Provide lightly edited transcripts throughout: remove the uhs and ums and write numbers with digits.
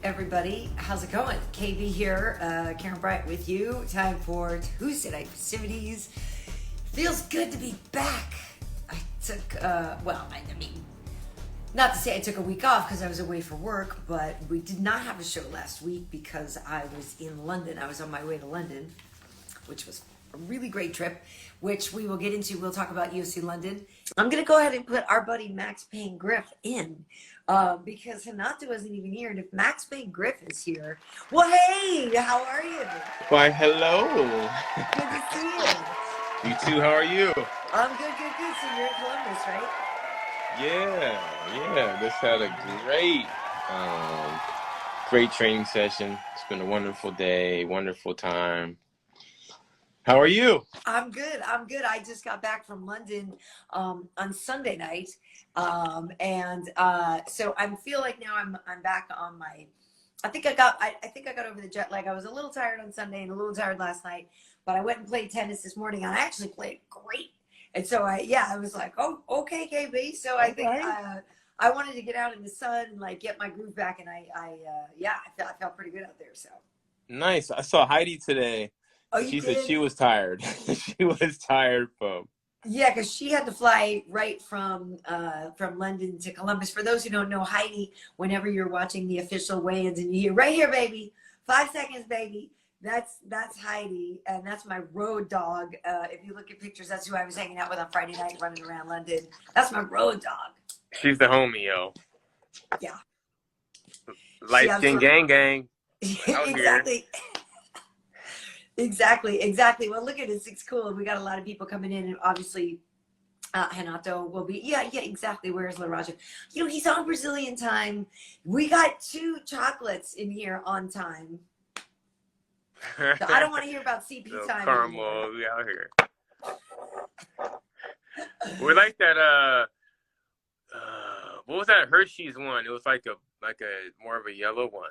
everybody. How's it going? KB here, Karyn Bryant with you. Time for Tuesday Night Fistivities. Feels good to be back. I took, not to say I took a week off because I was away for work, but we did not have a show last week because I was in London. I was on my way to London, which was a really great trip, which we will get into. We'll talk about UFC London. I'm going to go ahead and put our buddy Max Payne Griff in because Renato wasn't even here. And if Max Payne Griff is here, well, hey, how are you? Why, hello. Good to see you. You too, how are you? I'm good. So you're in Columbus, right? Yeah. Just had a great training session. It's been a wonderful day, wonderful time. How are you? I'm good. I just got back from London on Sunday night, so I feel like now I'm back on my. I think I got over the jet lag. I was a little tired on Sunday and a little tired last night, but I went and played tennis this morning, and I actually played great. And so I was like, oh, okay, KB. So I think I wanted to get out in the sun and like get my groove back, and I felt pretty good out there. So nice. I saw Heidi today. Oh, she said she was tired. She was tired, folks. Yeah, because she had to fly right from London to Columbus. For those who don't know, Heidi, whenever you're watching the official weigh-ins and you hear right here, baby, 5 seconds, baby. That's Heidi, and that's my road dog. If you look at pictures, that's who I was hanging out with on Friday night, running around London. That's my road dog. She's the homie, yo. Yeah. Light skin gang. Exactly. Exactly. Well, look at this. It's cool. We got a lot of people coming in, and obviously, Renato will be. Yeah, exactly. Where's Laranja? He's on Brazilian time. We got 2 chocolates in here on time. So I don't want to hear about CP time. Caramel, we out here. We're like that. What was that Hershey's one? It was like a more of a yellow one.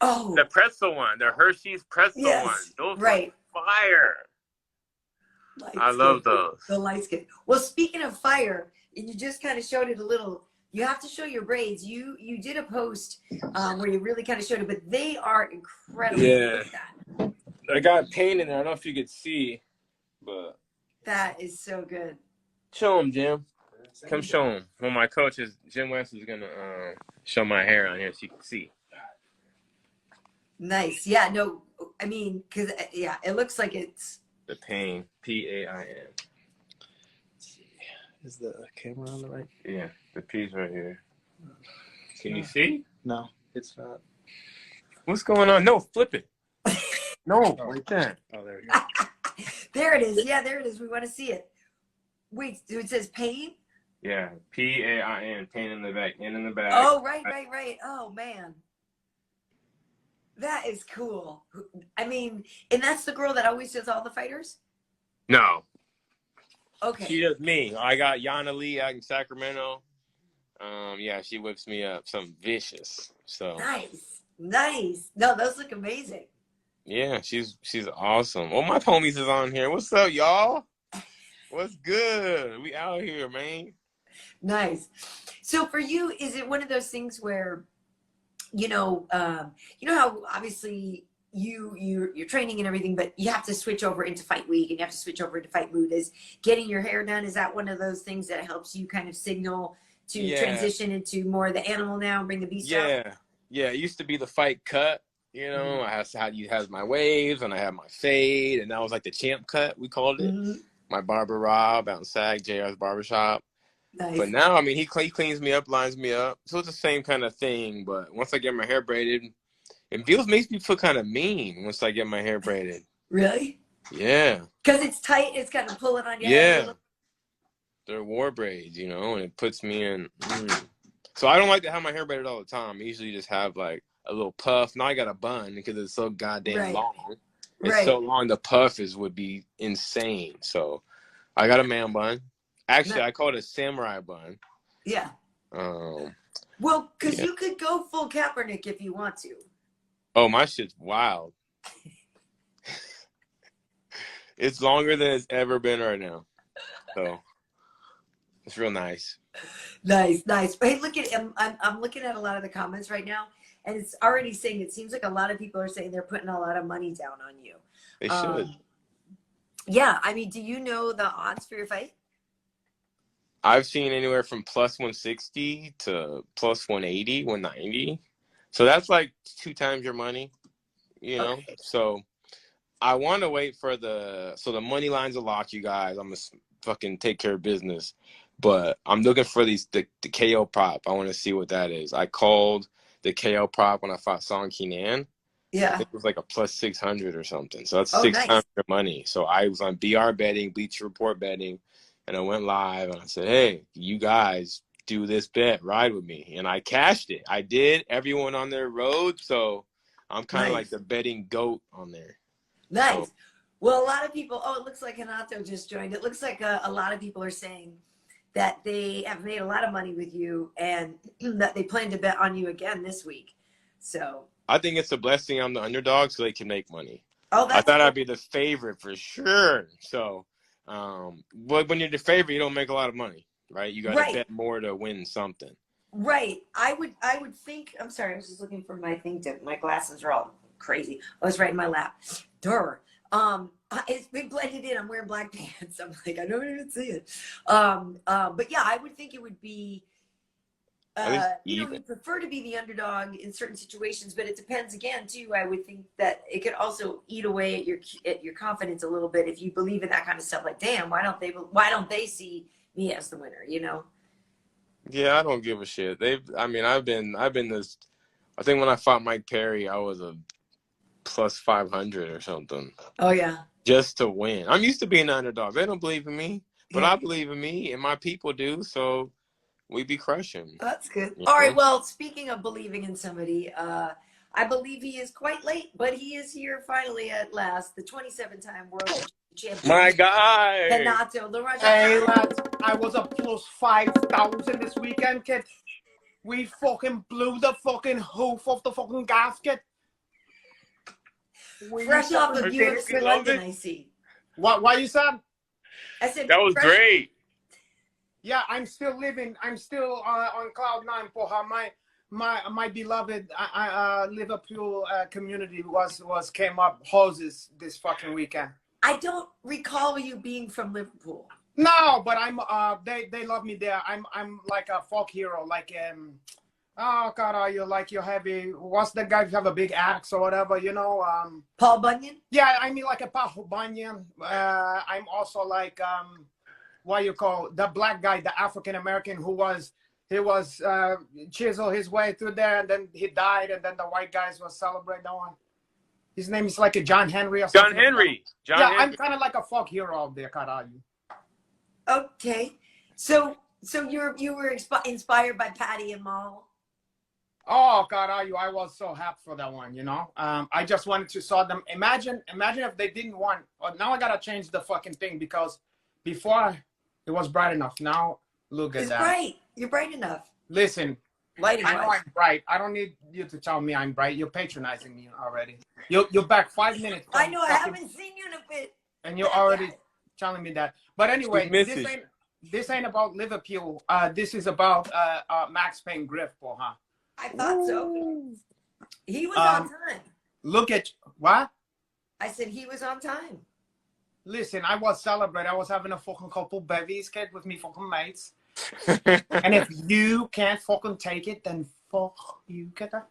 Oh, the pretzel one, the Hershey's pretzel one. Those right. Are fire. I love those. The light skin. Well, speaking of fire, and you just kind of showed it a little. You have to show your braids. You did a post where you really kind of showed it, but they are incredible. Yeah. I got paint in there. I don't know if you could see, but that is so good. Show them, Jim. Come show them. Well, my coach is Jim West is gonna show my hair on here so you can see. Nice. Yeah, no, I mean, because, it looks like it's... The Pain, P-A-I-N. Let's see. Is the camera on the right? Yeah, the P's right here. Can you see? No, it's not. What's going on? No, flip it. No, right there. Oh, there we go. There it is. Yeah, there it is. We want to see it. Wait, it says Pain? Yeah, P-A-I-N, Pain in the back, in the back. Oh, right. Oh, man. That is cool. I mean, and that's the girl that always does all the fighters? No. Okay. She does me. I got Yana Lee out in Sacramento. She whips me up. Something vicious. So Nice. No, those look amazing. Yeah, she's awesome. Well, my homies is on here. What's up, y'all? What's good? We out here, man. Nice. So for you, is it one of those things where how obviously you're training and everything, but you have to switch over into fight week and you have to switch over into fight mood. Is getting your hair done, is that one of those things that helps you kind of signal to transition into more of the animal now and bring the beast out? Yeah. It used to be the fight cut, I had my waves and I had my fade, and that was like the champ cut, we called it. Mm-hmm. My barber Rob out in SAG, JR's barbershop. Nice. But now, I mean, he cleans me up, lines me up. So it's the same kind of thing. But once I get my hair braided, it makes me feel kind of mean once I get my hair braided. Really? Yeah. Because it's tight. It's kind of pulling on your head. Yeah. They're war braids, and it puts me in. So I don't like to have my hair braided all the time. I usually just have like a little puff. Now I got a bun because it's so goddamn long. It's so long. The puff would be insane. So I got a man bun. Actually, I call it a samurai bun. Yeah. Well, because you could go full Kaepernick if you want to. Oh, my shit's wild. It's longer than it's ever been right now. So it's real nice. Nice. Hey, look at I'm looking at a lot of the comments right now, and it's already saying, it seems like a lot of people are saying they're putting a lot of money down on you. They should. Yeah, I mean, do you know the odds for your fight? I've seen anywhere from plus 160 to plus 180, 190. So that's like 2 times your money, you know? Okay. So I want to wait for the money lines are locked, you guys. I'm going to fucking take care of business. But I'm looking for the KO prop. I want to see what that is. I called the KO prop when I fought Song Kenan. Yeah. I think it was like a plus 600 or something. So that's nice. times your money. So I was on BR betting, Bleacher Report betting, and I went live and I said, hey, you guys do this bet, ride with me. And I cashed it. I did. Everyone on their road. So I'm kind of like the betting goat on there. Nice. So, well, a lot of people, it looks like Renato just joined. It looks like a lot of people are saying that they have made a lot of money with you and that they plan to bet on you again this week. So I think it's a blessing I'm the underdog so they can make money. I thought cool. I'd be the favorite for sure. So, but when you're the favorite, you don't make a lot of money, right? You got to bet more to win something. Right. I would think, I'm sorry, I was just looking for my thing my glasses are all crazy. I was right in my lap. It's been blended in. I'm wearing black pants. I'm like, I don't even see it. But yeah, I would think it would be, you prefer to be the underdog in certain situations, but it depends again too. I would think that it could also eat away at your confidence a little bit if you believe in that kind of stuff. Like, damn, why don't they see me as the winner? You know? Yeah, I don't give a shit. I've been this. I think when I fought Mike Perry, I was a plus 500 or something. Oh yeah. Just to win. I'm used to being an underdog. They don't believe in me, but I believe in me, and my people do. So we be crushing. That's good. All right. Well, speaking of believing in somebody, I believe he is quite late, but he is here finally at last. The 27-time world champion. My guy. Renato Laranja. Hey, lads, I was a plus 5,000 this weekend, kid. We fucking blew the fucking hoof off the fucking gasket. Fresh off of UFC London, I see. Why you said? I said that was great. Yeah, I'm still living. I'm still on cloud nine. Porra, my beloved Liverpool community came up hoses this fucking weekend. I don't recall you being from Liverpool. No, but I'm they love me there. I'm like a folk hero, like oh God, are you like you're heavy? What's the guy who have a big axe or whatever, you know? Paul Bunyan? Yeah, I mean like a Paul Bunyan. I'm also like what you call the black guy, the African American who was chiseled his way through there and then he died and then the white guys were celebrating that one. His name is like a John Henry or something. John Henry. I'm kind of like a folk hero out there, Karayu. Okay. So you were inspired by Patty and Mal? Oh, Karayu, I was so happy for that one, you know. I just wanted to saw them. Imagine if they didn't want. Now I gotta change the fucking thing because before it was bright enough. Now look at that. It's bright. You're bright enough. Listen, lighting. I know I'm bright. I don't need you to tell me I'm bright. You're patronizing me already. You're back 5 minutes. I know. I haven't seen you in a bit. And you're already telling me that. But anyway, this ain't about Liverpool. This is about Max Payne Griff, huh? I thought so. He was on time. Look at what? I said he was on time. Listen, I was celebrating. I was having a fucking couple bevies, kid, with me fucking mates. And if you can't fucking take it, then fuck you, get that?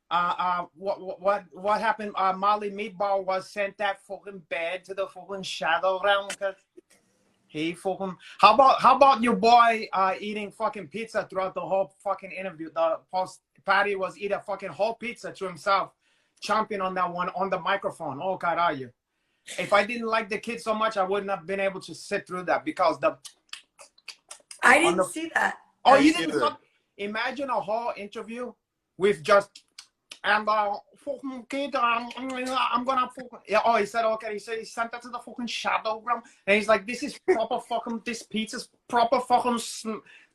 What happened? Molly Meatball was sent that fucking bed to the fucking shadow realm. He fucking. How about your boy eating fucking pizza throughout the whole fucking interview? The post Patty was eating a fucking whole pizza to himself, chomping on that one on the microphone. Oh God, are you? If I didn't like the kid so much, I wouldn't have been able to sit through that because I didn't see that. Oh, you didn't? Imagine a whole interview with just and fucking kid, I'm gonna fucking oh he said okay, he said he sent that to the fucking shadow realm and he's like this is proper fucking this pizza's proper fucking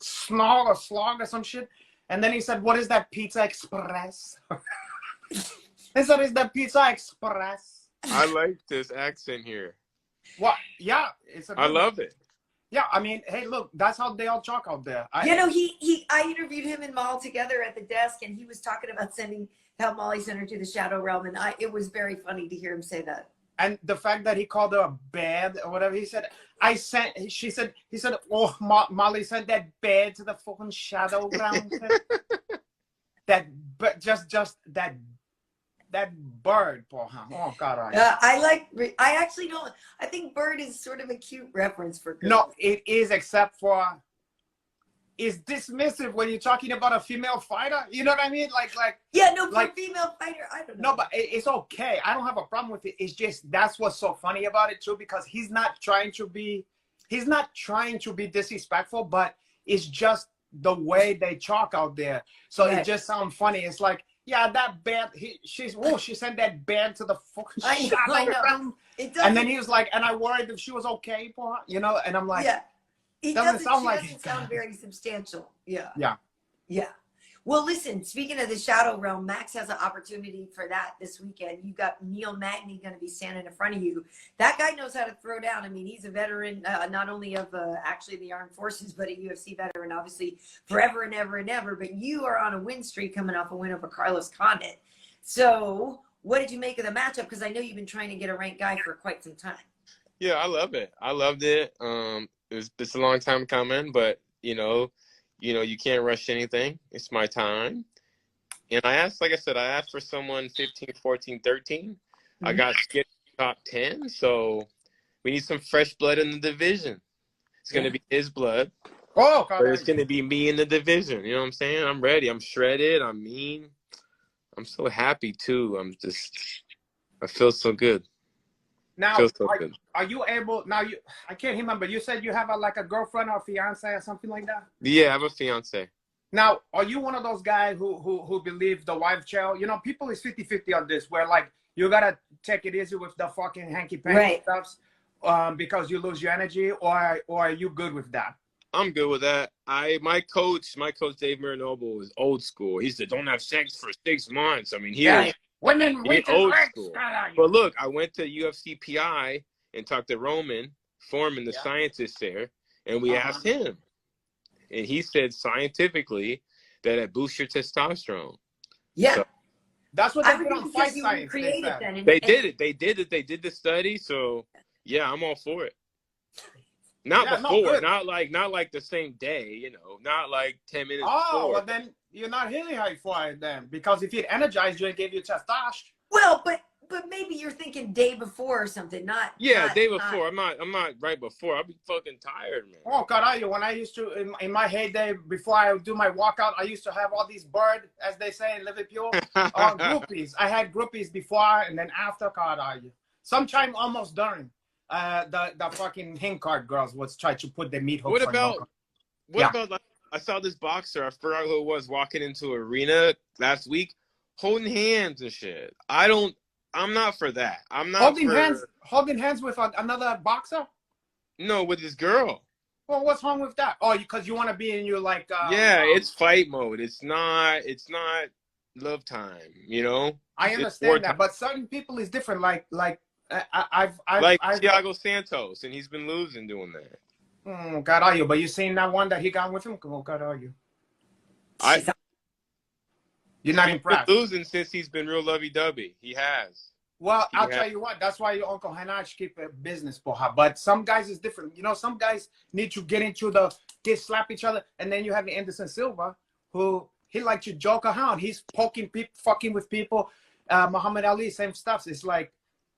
snog or slog or some shit and then he said what is that Pizza Express? He said is that Pizza Express? I like this accent here. What? Yeah, I love it. Yeah, I mean, hey, look, that's how they all talk out there. I interviewed him and Maul together at the desk, and he was talking about how Molly sent her to the Shadow Realm, and it was very funny to hear him say that. And the fact that he called her a bad or whatever, he said, he said, oh, Molly sent that bad to the fucking Shadow Realm. But just that bird, poor him. Oh God, I actually don't. I think bird is sort of a cute reference for girls. No, it is, except for it's dismissive when you're talking about a female fighter. You know what I mean? For a female fighter, I don't know. No, but it's okay. I don't have a problem with it. It's just that's what's so funny about it too, because he's not trying to be disrespectful, but it's just the way they talk out there. So It just sounds funny. It's like, yeah, that band. She sent that band to the fucking Shadow. And then he was like, and I worried if she was okay for her, you know. And I'm like, it doesn't sound very substantial. Yeah. Well, listen, speaking of the Shadow Realm, Max has an opportunity for that this weekend. You've got Neil Magny going to be standing in front of you. That guy knows how to throw down. I mean, he's a veteran, not only of actually the armed forces, but a UFC veteran, obviously, forever and ever and ever. But you are on a win streak coming off a win over Carlos Condit. So what did you make of the matchup? Because I know you've been trying to get a ranked guy for quite some time. Yeah, I love it. I loved it. It's a long time coming, but, you can't rush anything. It's my time. And I asked for someone 15, 14, 13. Mm-hmm. I got skipped top 10. So we need some fresh blood in the division. It's going to be his blood. Oh, but it's going to be me in the division. You know what I'm saying? I'm ready. I'm shredded. I'm mean. I'm so happy, too. I feel so good. Now, are you able? I can't remember. You said you have a girlfriend or fiance or something like that. Yeah, I have a fiance. Now, are you one of those guys who believe the wife child? You know, people is 50-50 on this, where you gotta take it easy with the fucking hanky panky stuffs, because you lose your energy, or are you good with that? I'm good with that. My coach Dave Marinoble is old school. He said, "Don't have sex for 6 months." I mean, Women old school. But look, I went to UFC PI and talked to Roman Foreman, the scientist there, and we asked him. And he said scientifically that it boosts your testosterone. Yeah. So, that's what they did on Fight Science. They did the study. So, yeah, I'm all for it. Not like the same day, not like 10 minutes before. Oh, well then you're not hitting high flying then, because if it energized you and gave you testosterone. Well, but maybe you're thinking day before or something, day before. I'm not right before. I'll be fucking tired, man. Oh, caralho, when I used to in my heyday before I would do my walkout, I used to have all these bird, as they say in Liverpool, groupies. I had groupies before and then after, caralho. Sometime almost during. The fucking hang card girls was trying to put the meat hooks. What about I saw this boxer, I forgot who it was, walking into arena last week holding hands and shit. I'm not for that. I'm not holding hands with another boxer? No, with this girl. Well, what's wrong with that? Oh, because you want to be in your it's fight mode. It's not love time, I understand that, but certain people is different. Like Thiago Santos, and he's been losing doing that. Caralho, but you seen that one that he got with him? Caralho. You're not impressed. He's been losing since he's been real lovey-dovey. He has. Well, I'll tell you what. That's why your Uncle Hanach keep a business for her. But some guys is different. Some guys need to get into slap each other. And then you have Anderson Silva, who he like to joke around. He's poking people, fucking with people. Muhammad Ali, same stuff. It's like,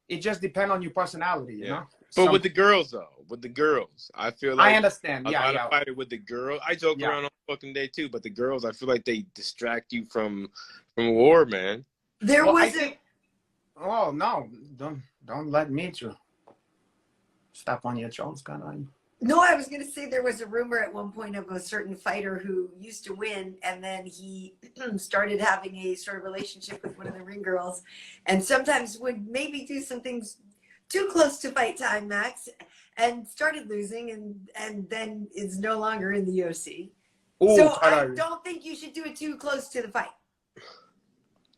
it just depends on your personality, you know? But with the girls, though. With the girls. I feel like I understand. A lot of fighter with the girls. I joke around all fucking day, too. But the girls, I feel like they distract you from war, man. Oh, no. Don't let me to step on your toes, God. No, I was going to say there was a rumor at one point of a certain fighter who used to win, and then he started having a sort of relationship with one of the ring girls, and sometimes would maybe do some things too close to fight time, Max, and started losing, and then is no longer in the UFC. Ooh, so I don't think you should do it too close to the fight.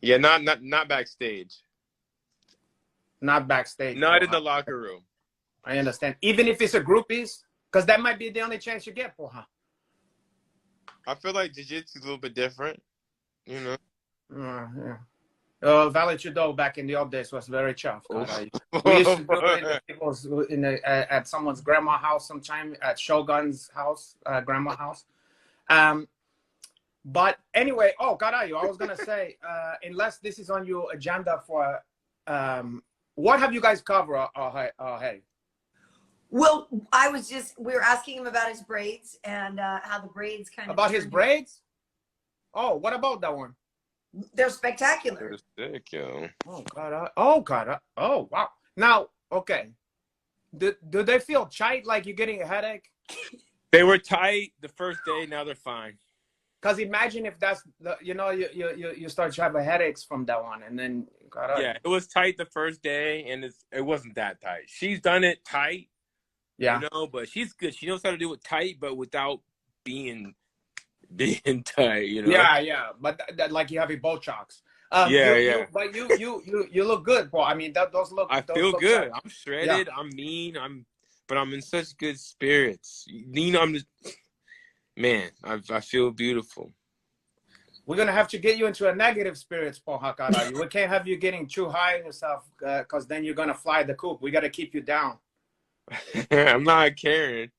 Yeah, not backstage. Not backstage. Not in the locker room. I understand. Even if it's a groupies? Because that might be the only chance you get, porra. I feel like jiu-jitsu is a little bit different, you know. Yeah. Vale Judo back in the old days was very tough. We used to do it at someone's grandma's house sometime, at Shogun's house, grandma's house. But anyway, caralho, I was going to say, unless this is on your agenda for, what have you guys covered, hey? Well, we were asking him about his braids and how the braids kind of. About his braids? Oh, what about that one? They're spectacular. They're sick, yo. Oh, God. Oh, wow. Now, okay. Do they feel tight, like you're getting a headache? They were tight the first day. Now they're fine. Because imagine if that's you start to have headaches from that one, and then yeah, it was tight the first day, and it wasn't that tight. She's done it tight, yeah, you know, but she's good. She knows how to do it tight, but without being tight, you know. Yeah, but like you have a Botox. But you look good, bro. I mean, those look. I feel good. Tight. I'm shredded. Yeah. I'm mean. But I'm in such good spirits. You know, I'm just. Man, I feel beautiful. We're going to have to get you into a negative spirits, Paul Hakara. We can't have you getting too high on yourself because then you're going to fly the coop. We got to keep you down. I'm not Karyn.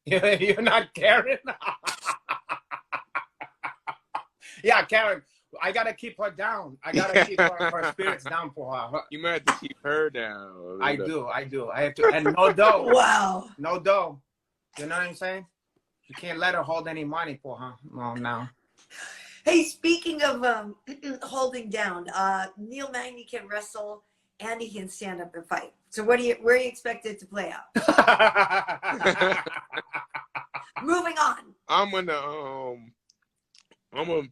You're not Karyn? Yeah, Karyn. I got to keep her down. I got to keep her spirits down for her. You might have to keep her down. I do. I have to. And no dough. Wow. No dough. You know what I'm saying? You can't let her hold any money for her. No. Hey, speaking of holding down, Neil Magny can wrestle and he can stand up and fight. So where do you expect it to play out? Moving on. I'm gonna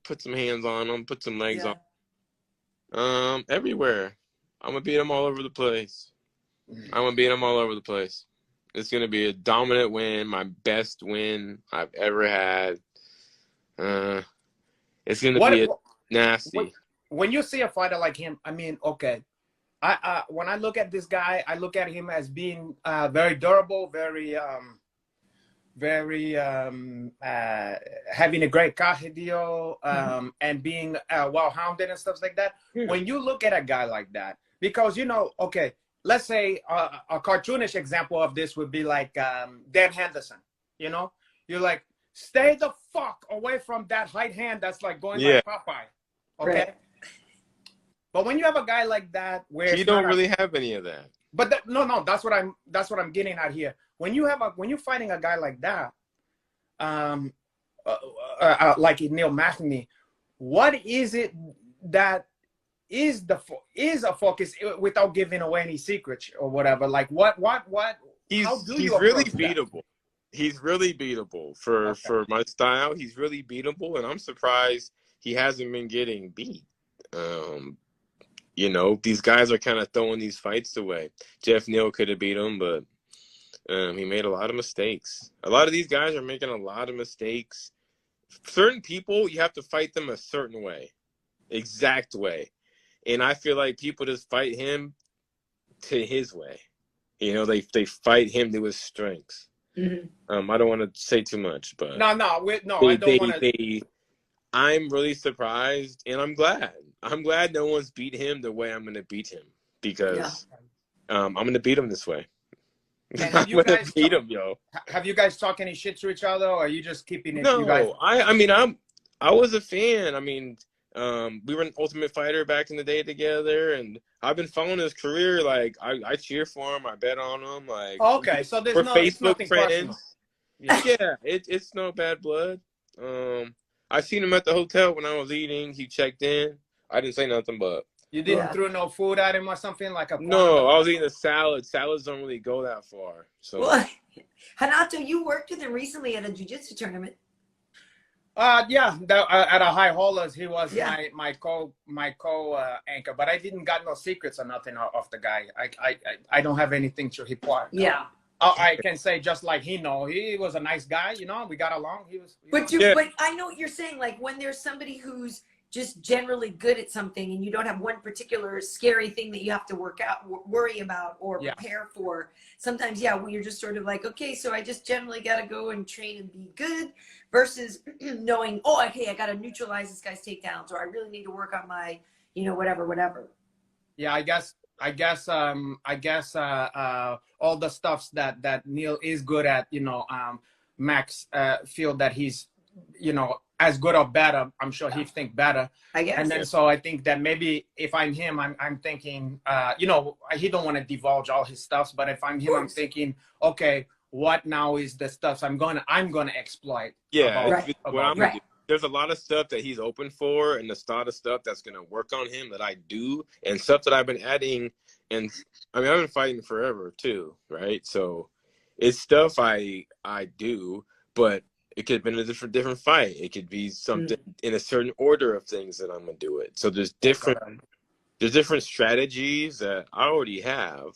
put some hands on him, put some legs on. Everywhere. I'm gonna beat him all over the place. It's going to be a dominant win, my best win I've ever had. It's going to be nasty. When you see a fighter like him, I mean, okay. When I look at this guy, I look at him as being very durable, very having a great cardio, and being well-hounded and stuff like that. Yeah. When you look at a guy like that, because, you know, okay, let's say a cartoonish example of this would be like Dan Henderson. You know, you're like, stay the fuck away from that right hand that's like going like Popeye. Okay. Right. But when you have a guy like that, where you don't really have any of that. But no, that's what I'm getting at here. When you're fighting a guy like that, like Neil Magny, what is it that is a focus without giving away any secrets or whatever? Like what he's really beatable. He's really beatable for my style. He's really beatable, and I'm surprised he hasn't been getting beat. You know, these guys are kind of throwing these fights away. Jeff Neal could have beat him, but he made a lot of mistakes. A lot of these guys are making a lot of mistakes. Certain people, you have to fight them a certain way, exact way. And I feel like people just fight him to his way. You know, they fight him to his strengths. Mm-hmm. I don't want to say too much, but I don't want to. I'm really surprised, and I'm glad. I'm glad no one's beat him the way I'm going to beat him, because I'm going to beat him this way. I'm going to beat him, yo. Have you guys talked any shit to each other, or are you just keeping it? No, you guys... I was a fan. I mean, we were an Ultimate Fighter back in the day together, and I've been following his career. Like, I cheer for him. I bet on him. Like, okay, so there's Facebook friends. Yeah, it's no bad blood. I seen him at the hotel when I was eating. He checked in. I didn't say nothing, but you didn't throw no food at him or something like a. No, I was eating a salad. Salads don't really go that far. So, well, Renato, you worked with him recently at a jiu-jitsu tournament. At a high haulers, he was my co anchor, but I didn't got no secrets or nothing off the guy. I don't have anything to report. Yeah. I can say just like he was a nice guy. You know, we got along. But I know what you're saying. Like when there's somebody who's just generally good at something and you don't have one particular scary thing that you have to worry about or prepare for. Sometimes, when you're just sort of like, okay, so I just generally got to go and train and be good versus knowing, oh, okay, I got to neutralize this guy's takedowns, or I really need to work on my, whatever. Yeah, I guess all the stuffs that Neil is good at, Max feel that he's, as good or better. I'm sure he think better. I guess. And then so I think that maybe if I'm him, I'm thinking, he don't want to divulge all his stuffs, but if I'm him, I'm thinking, okay, what now is the stuffs I'm gonna exploit? Yeah, there's a lot of stuff that he's open for, and there's a lot of stuff that's gonna work on him that I do, and stuff that I've been adding. And I mean, I've been fighting forever too, right? So it's stuff I do, but it could have been a different fight. It could be something in a certain order of things that I'm gonna do it. So there's different strategies that I already have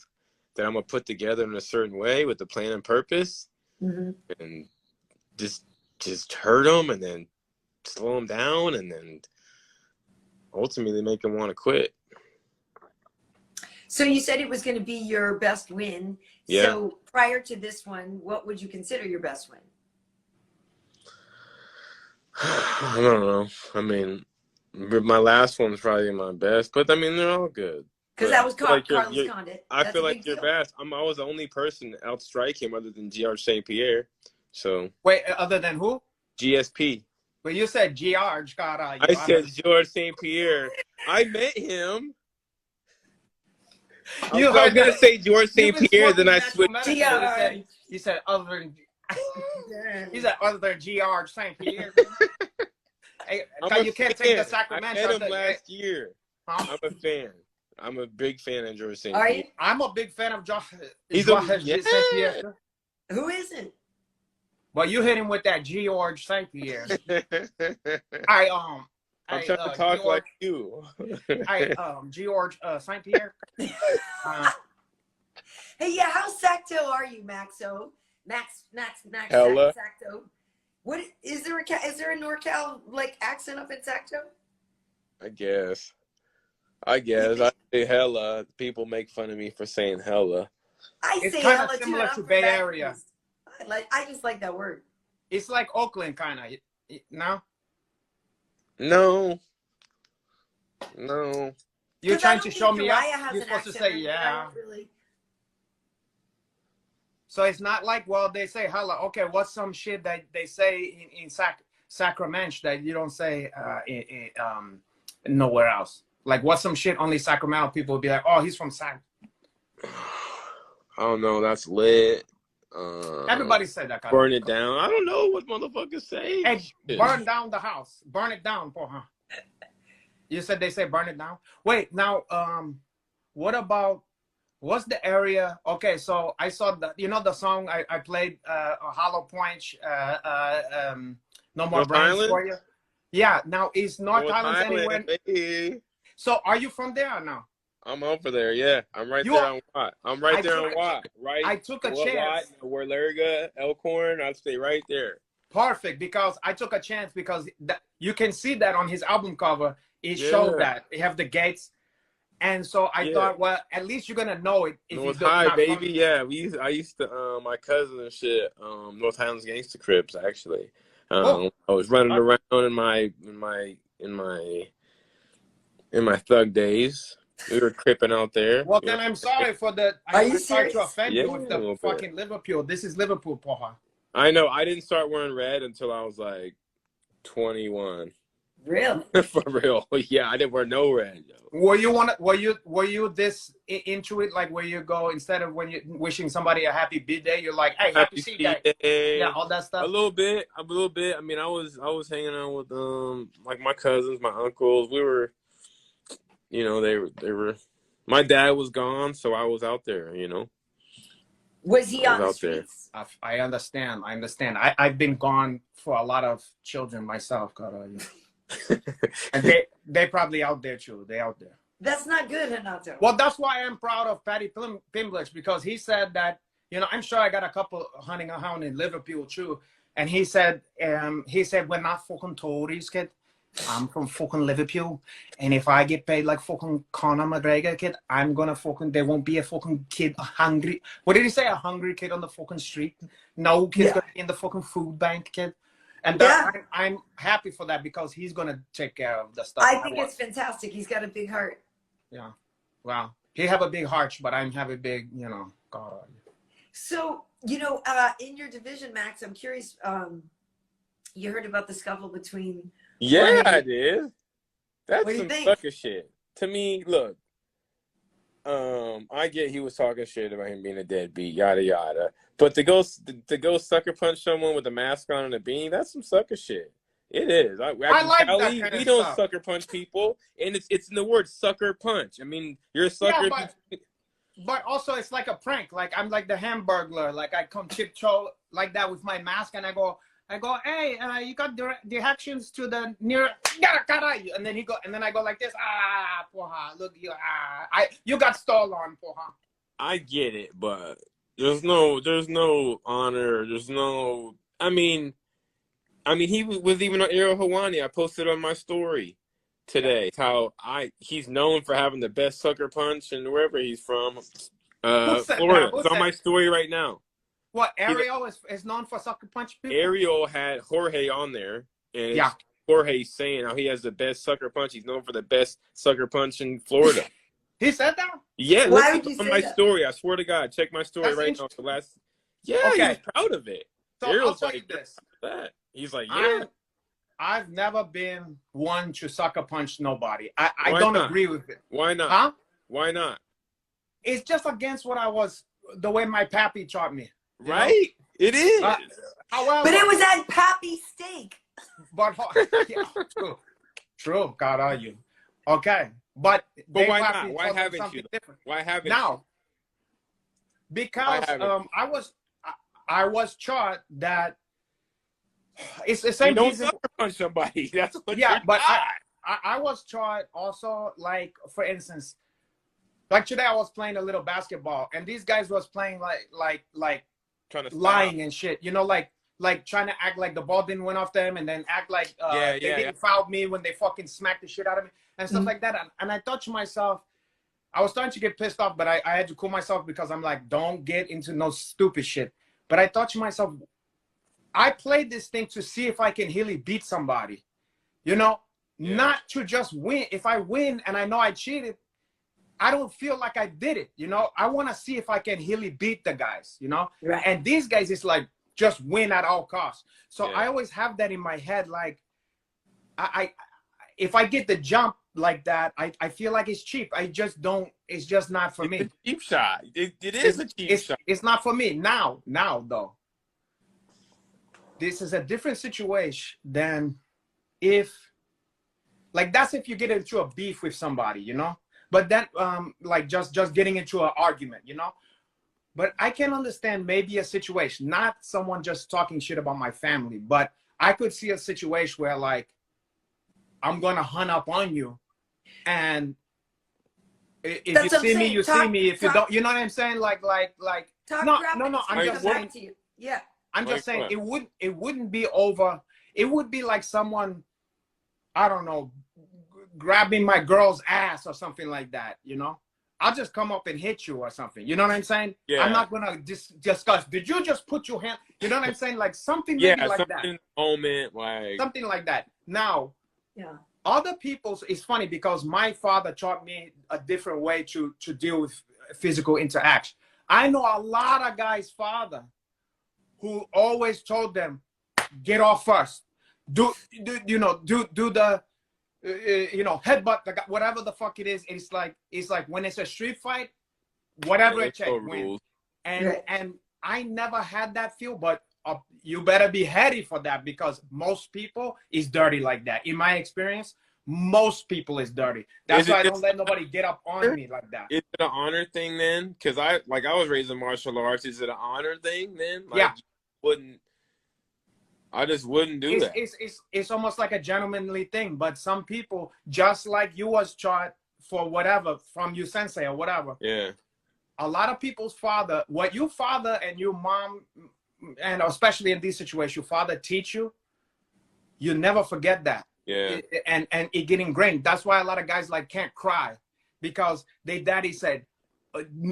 that I'm gonna put together in a certain way with the plan and purpose, and just hurt them and then slow them down and then ultimately make them want to quit. So you said it was going to be your best win. Yeah. So prior to this one, what would you consider your best win? I don't know. I mean, my last one's probably my best, but I mean, they're all good. Because that was Carlos Condit. I feel like you're best. I was the only person to outstrike him other than George St. Pierre. So wait, other than who? GSP. But you said George got. I said George St. Pierre. I met him. I was gonna say George St. Pierre, then I switched. You said other than. He said other than George St. Pierre. Hey, you can't take the Sacramento. I met him last year. Huh? I'm a fan. I'm a big fan of George St. Pierre. I'm a big fan of George. St. Pierre. Who isn't? Well, you hit him with that George St. Pierre. I'm trying to talk like you. George St. Pierre. Hey, how Sacto are you, Maxo? Max, Hella. Sacto. What is there a NorCal like accent up in Sacto? I guess. I say hella. People make fun of me for saying hella. It's say kind hella of similar too, to Bay Area. I just like that word. It's like Oakland, kind of. No. You're trying to show me up. You're supposed to say really. So it's not like, well, they say hella. Okay, what's some shit that they say in Sacramento that you don't say nowhere else? Like, what's some shit only Sacramento people would be like, oh, he's from Sac. I don't know. That's lit. Everybody said that. Burn it down. I don't know what motherfuckers say. Hey, burn down the house. Burn it down, huh? You said they say burn it down. Wait, now, what about? What's the area? Okay, so I saw the song I played, Hollow Point, No More Brains for You. Yeah. Now is North Island anywhere? Baby. So are you from there or no? I'm over there, yeah. I'm right there on Watt. I'm right there on Watt. Right. I took a chance. Where Larga, Elkhorn, I'll stay right there. Perfect, because I took a chance because you can see that on his album cover. It showed that. They have the gates. And so I thought, well, at least you're going to know it. If North High, baby, yeah. I used to, my cousin and shit, North Highlands Gangsta Crips, actually. I was running around in my thug days. We were cripping out there. Well, then I'm sorry for the. I'm sorry to offend you with the fucking bit. Liverpool. This is Liverpool, porra. I know. I didn't start wearing red until I was like 21. Really? For real? Yeah, I didn't wear no red. Yo. Were you this into it? Like where you go instead of when you wishing somebody a happy birthday, you're like, hey, happy birthday. Yeah, all that stuff. A little bit. I mean, I was hanging out with like my cousins, my uncles. We were. They were. My dad was gone, so I was out there. Was he on the streets? I understand. I've been gone for a lot of children myself, and they probably out there too. They out there. That's not good, Renato. Well, that's why I'm proud of Patty Pimblett, because he said that I'm sure I got a couple hunting around in Liverpool too, and he said we're not fucking tourists, kid. I'm from fucking Liverpool, and if I get paid like fucking Conor McGregor, kid, I'm gonna fucking. There won't be a fucking kid hungry. What did he say? A hungry kid on the fucking street? No kid's gonna be in the fucking food bank, kid. And that, I'm happy for that because he's gonna take care of the stuff. I think it's fantastic. He's got a big heart. Yeah. Wow. He have a big heart, but I'm have a big, you know. God. So, in your division, Max, I'm curious. You heard about the scuffle between. Yeah, I did. That's some think? sucker shit. To me, look. I get he was talking shit about him being a deadbeat, yada yada. But to go sucker punch someone with a mask on and a beanie, that's some sucker shit. It is. I like Cali, that kind we of don't stuff. sucker punch people, and it's in the word sucker punch. I mean, you're a sucker. Yeah, but also it's like a prank. Like I'm like the Hamburglar. Like I come tiptoe like that with my mask, and I go, hey, you got directions to the near, and then I go like this. Poha, look, you got stole on, poha. I get it, but there's no honor. There's no. I mean, he was even on Ariel Helwani. I posted on my story today how he's known for having the best sucker punch and wherever he's from, Florida. It's on my story right now. What, Ariel is known for sucker punch people? Ariel had Jorge on there, and Jorge saying how he has the best sucker punch. He's known for the best sucker punch in Florida. He said that? Yeah, why would you on say my that? story. I swear to God, check my story right now. The last, he was proud of it. So Ariel's I'll tell you this. That. He's like, yeah. I've never been one to sucker punch nobody. I don't agree with it. Why not? Huh? Why not? It's just against the way my pappy taught me. Right? It is. However, But it was at Pappy Steak. But true. God, are you? Okay. But why not? Why haven't you? Different. Why haven't now? Because I was taught that it's the same. You don't sucker punch somebody. That's what. Yeah, but I was taught also, like, for instance, like today I was playing a little basketball, and these guys was playing like trying to lying and shit. You know, like trying to act like the ball didn't went off them, and then act like they didn't foul me when they fucking smacked the shit out of me and stuff like that. And I thought to myself, I was starting to get pissed off, but I had to cool myself because I'm like, don't get into no stupid shit. But I thought to myself, I played this thing to see if I can really beat somebody, you know, not to just win. If I win and I know I cheated, I don't feel like I did it, you know. I want to see if I can really beat the guys, you know. Right. And these guys, it's like just win at all costs. So I always have that in my head, like I if I get the jump like that, I feel like it's cheap. I just don't. It's just not for me. It's a cheap shot. It is a cheap shot. It's not for me now though. This is a different situation than if, like, that's if you get into a beef with somebody, you know. But then, like, just getting into an argument, you know. But I can understand maybe a situation, not someone just talking shit about my family, but I could see a situation where, like, I'm gonna hunt up on you, and if you see me, you see me. If you don't, you know what I'm saying? Like, no. I'm just saying. To you. Yeah. I'm just saying it wouldn't be over. It would be like someone, I don't know, grabbing my girl's ass or something like that, you know. I'll just come up and hit you or something. You know what I'm saying? Yeah. I'm not gonna discuss. Did you just put your hand? You know what I'm saying? Like something maybe like that. Moment, like something like that. Now, other people's. It's funny because my father taught me a different way to deal with physical interaction. I know a lot of guys' father who always told them, get off first. Do the headbutt, whatever the fuck it is. It's like when it's a street fight, whatever it takes, win. And I never had that feel, but you better be ready for that because most people is dirty like that. In my experience, most people is dirty. That's why I don't let nobody get up on me like that. Is it an honor thing then? Because I was raised in martial arts. Is it an honor thing then? Like, I just wouldn't do that. It's almost like a gentlemanly thing, but some people, just like you was taught for whatever from your sensei or whatever. Yeah. A lot of people's father, what your father and your mom, and especially in this situation, your father teach you, you never forget that. Yeah. And it get ingrained. That's why a lot of guys like can't cry, because their daddy said,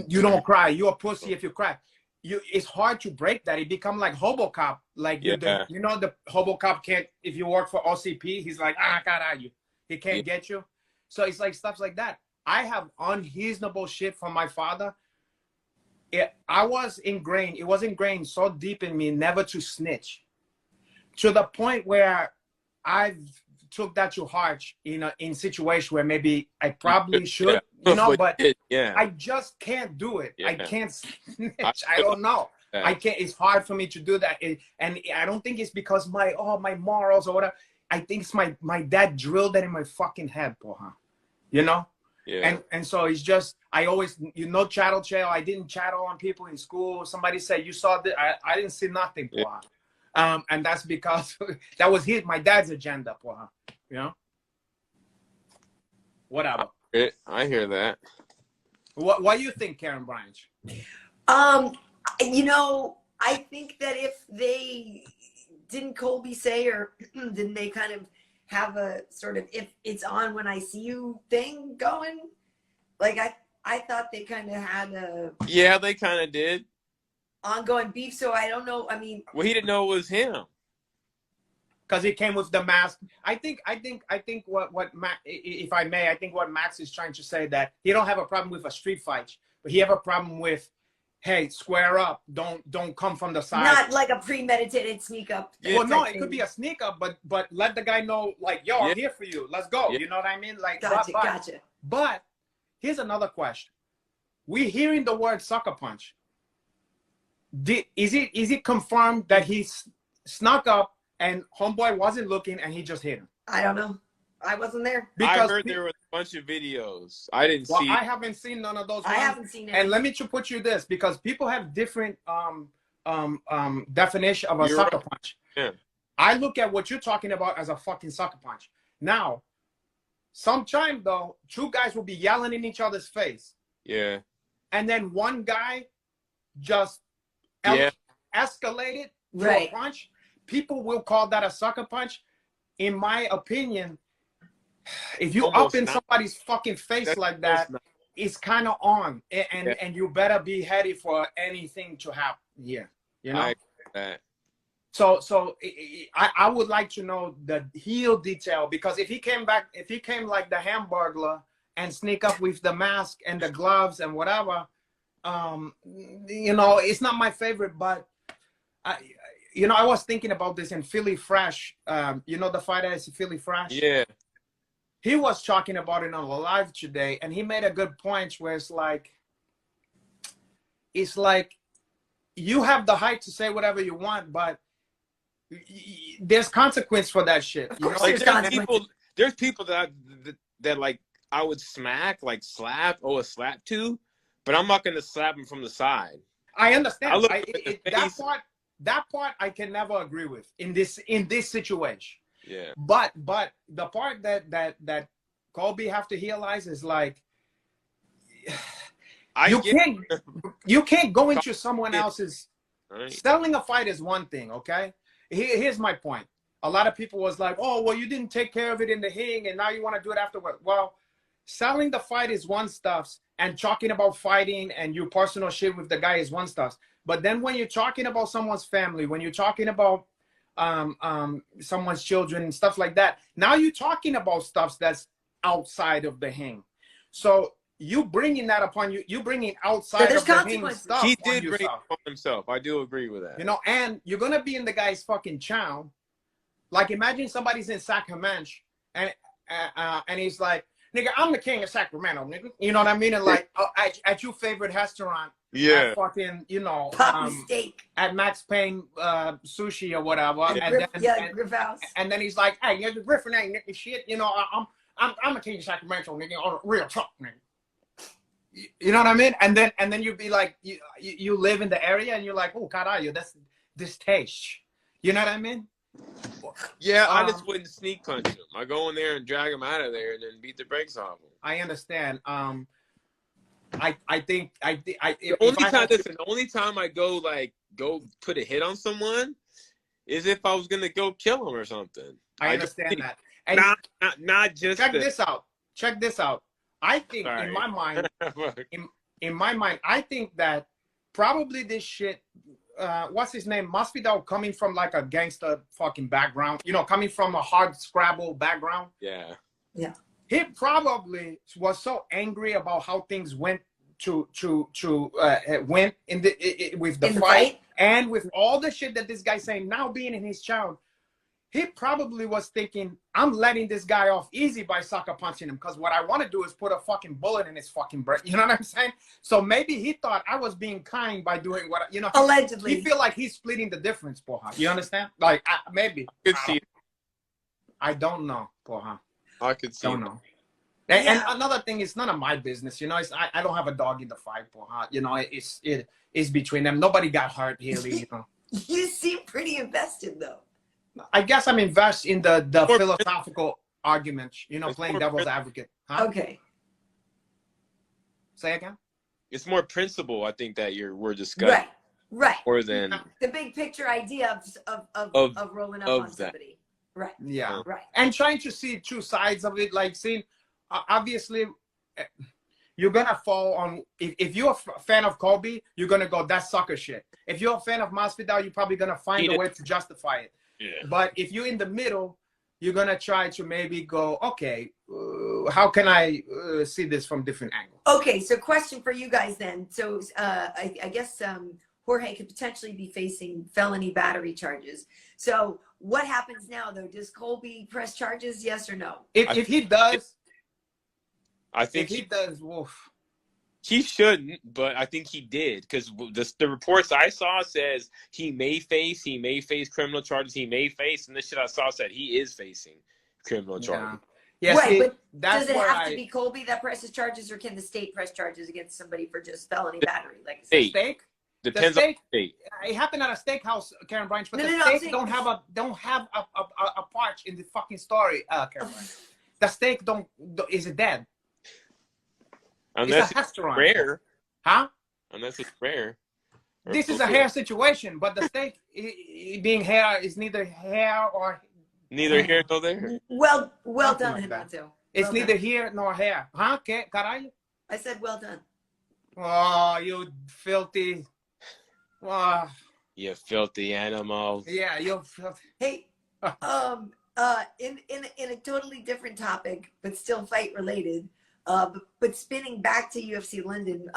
you don't cry, you're a pussy if you cry. It's hard to break that. It become like Hobocop. Like the Hobocop can't, if you work for OCP, he's like, caralho, he can't get you. So it's like stuff like that. I have unreasonable shit from my father. It was ingrained so deep in me never to snitch, to the point where I've took that to heart in situation where maybe I probably should, but I just can't do it. I can't snitch. I don't know. I can't. It's hard for me to do that, and I don't think it's because my morals or whatever. I think it's my dad drilled that in my fucking head, porra. Yeah. And so it's just, I always, chattel. I didn't chattel on people in school. Somebody said, you saw that. I didn't see nothing, porra. And that's because that was my dad's agenda, porra. Whatever. I hear that. What do you think, Karyn Bryant? I think that if they didn't Colby say, or didn't they kind of have a sort of, if it's on when I see you thing going, like I thought they kind of had a they kind of did ongoing beef. So I don't know. I mean, well, he didn't know it was him because he came with the mask. I think what Max, if I may, I think what Max is trying to say, that he don't have a problem with a street fight, but he have a problem with, hey, square up. Don't come from the side. Not like a premeditated sneak up. Well, no, it could be a sneak up, but let the guy know, like, yo, I'm here for you. Let's go. You know what I mean? Like, gotcha. But here's another question. We hearing the word sucker punch. Is it confirmed that he snuck up and homeboy wasn't looking and he just hit him? I don't know. I wasn't there. Because I heard there were a bunch of videos. I didn't see. I haven't seen none of those. I haven't seen it. And let me put you this, because people have different definition of a sucker punch. Yeah. I look at what you're talking about as a fucking sucker punch. Now, sometime though, two guys will be yelling in each other's face. Yeah. And then one guy just escalated to a punch. People will call that a sucker punch. In my opinion, if you up in somebody's fucking face like that, it's kind of on, and you better be ready for anything to happen here. I agree with that. So I would like to know the heel detail, because if he came like the Hamburglar and sneak up with the mask and the gloves and whatever, it's not my favorite. But I was thinking about this in Philly Fresh. The fighter is Philly Fresh. Yeah. He was talking about it on the live today, and he made a good point where it's like you have the right to say whatever you want, but there's consequence for that shit. Of course, there's people that like I would slap a slap to, but I'm not gonna slap him from the side. I understand. That part I can never agree with in this situation. Yeah. But the part that Colby have to realize is like you can't go into someone else's. Selling a fight is one thing, okay? Here's my point. A lot of people was like, oh, well, you didn't take care of it in the ring and now you want to do it afterward. Well, selling the fight is one stuff, and talking about fighting and your personal shit with the guy is one stuff. But then when you're talking about someone's family, when you're talking about someone's children and stuff like that, now you're talking about stuff that's outside of the ring. So you bringing that upon you bringing outside of the ring stuff. He did bring it upon himself. I do agree with that. And you're gonna be in the guy's fucking chow. Like, imagine somebody's in Sacramento and he's like, nigga, I'm the king of Sacramento, nigga. You know what I mean? And like at your favorite restaurant. Yeah. At fucking, steak. At Max Payne sushi or whatever. Griffin House. And then he's like, hey, nigga, Griffin ain't nigga shit. I'm a king of Sacramento, nigga, on a real truck, nigga. You know what I mean? And then you'd be like, you live in the area and you're like, oh, caralho, that's this taste. You know what I mean? Yeah, I just wouldn't sneak punch him. I go in there and drag him out of there and then beat the brakes off him. I understand. The only time I go put a hit on someone is if I was gonna go kill him or something. I understand that. And not just check this out. Check this out. I think Sorry. in my mind, in my mind, I think that probably this shit. What's his name? Masvidal coming from like a gangster fucking background. You know, coming from a hard scrabble background. Yeah. Yeah. He probably was so angry about how things went went in the with the fight and with all the shit that this guy's saying now being in his town. He probably was thinking, I'm letting this guy off easy by sucker punching him because what I want to do is put a fucking bullet in his fucking brain. You know what I'm saying? So maybe he thought I was being kind by doing what, you know. Allegedly. He feel like he's splitting the difference, Porha. You understand? Like, maybe. I don't know, Porha. I could see. Don't know. And another thing, it's none of my business. You know, I don't have a dog in the fight, Porha. You know, it's between them. Nobody got hurt, really, you know. You seem pretty invested, though. I guess I'm invested in the philosophical arguments, you know, playing devil's advocate. Huh? Okay. Say again? It's more principle, I think, that we're discussing. Right. More than the big picture idea of rolling up on somebody. Right. Yeah. Right. And trying to see two sides of it, like seeing, obviously, you're going to fall on, if you're a fan of Colby, you're going to go, that's sucker shit. If you're a fan of Masvidal, you're probably going to find a way to justify it. Yeah. But if you're in the middle, you're going to try to maybe go, okay, how can I see this from different angles? Okay, so question for you guys then. So I guess Jorge could potentially be facing felony battery charges. So what happens now, though? Does Colby press charges, yes or no? If he does, I think if he does, woof. He shouldn't, but I think he did because the reports I saw says he may face criminal charges. He may face, and the shit I saw said he is facing criminal charges. Yeah. Right, but does it have to be Colby that presses charges, or can the state press charges against somebody for just felony battery? Like steak? Depends on the state. It happened at a steakhouse, Karyn Bryant, but the steak don't have a part in the fucking story, Karyn Bryant. The steak is dead. Unless it's rare. Huh? Unless it's rare. This is a hair situation, but the steak being hair is neither hair or... Neither here nor there. Well done, Renato. It's neither here nor hair. Huh? ¿Qué? Caray? I said well done. Oh, you filthy... Oh. You filthy animal. Yeah, you filthy... Hey, in a totally different topic, but still fight related, but spinning back to UFC London,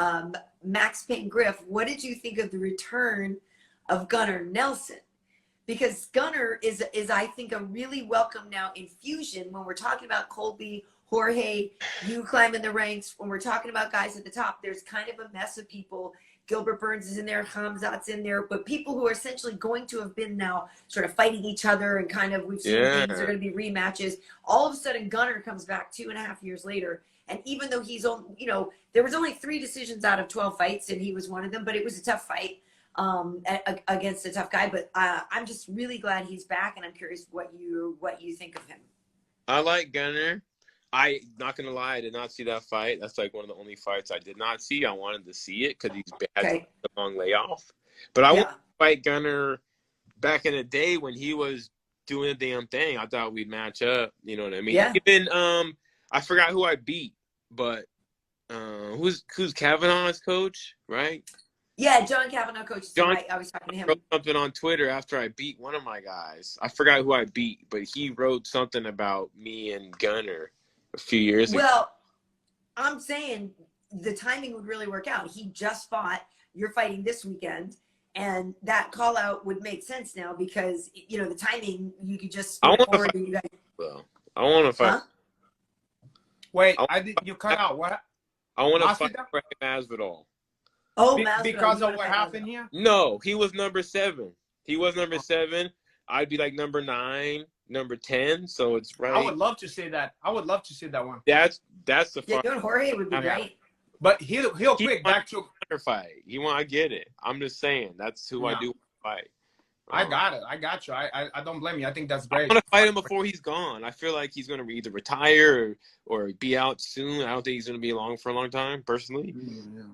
Max Payne Griff, what did you think of the return of Gunnar Nelson? Because Gunnar is I think, a really welcome now infusion when we're talking about Colby, Jorge, you climbing the ranks. When we're talking about guys at the top, there's kind of a mess of people. Gilbert Burns is in there, Hamzat's in there, but people who are essentially going to have been now sort of fighting each other and kind of, we've seen things are going to be rematches. All of a sudden, Gunnar comes back 2.5 years later. And even though he's on, there was only 3 decisions out of 12 fights, and he was one of them, but it was a tough fight against a tough guy. But I'm just really glad he's back, and I'm curious what you think of him. I like Gunnar. Not gonna lie, I did not see that fight. That's like one of the only fights I did not see. I wanted to see it because he's had a long layoff. But I wanted to fight Gunnar back in the day when he was doing the damn thing. I thought we'd match up. You know what I mean? Yeah. Even I forgot who I beat, but who's Kavanaugh's coach, right? Yeah, John Kavanagh, coach. I was talking to him. Wrote something on Twitter after I beat one of my guys. I forgot who I beat, but he wrote something about me and Gunnar a few years ago. Well, I'm saying the timing would really work out. He just fought. You're fighting this weekend, and that call out would make sense now because the timing. You could just forward. You guys. Well, I want to fight. Huh? Wait, you cut out what? I want to fight Masvidal. Oh, Masvidal. Because of what happened here? No, he was number 7. He was number 7. I'd be like number 9, number 10. So it's right. I would love to see that. I would love to see that one. That's the fun. Yeah, Jorge would be great. But he'll quit back to fight. I get it. I'm just saying that's who I do fight. I got it. I got you. I don't blame you. I think that's great. I want to fight him before he's gone. I feel like he's going to either retire or be out soon. I don't think he's going to be along for a long time, personally.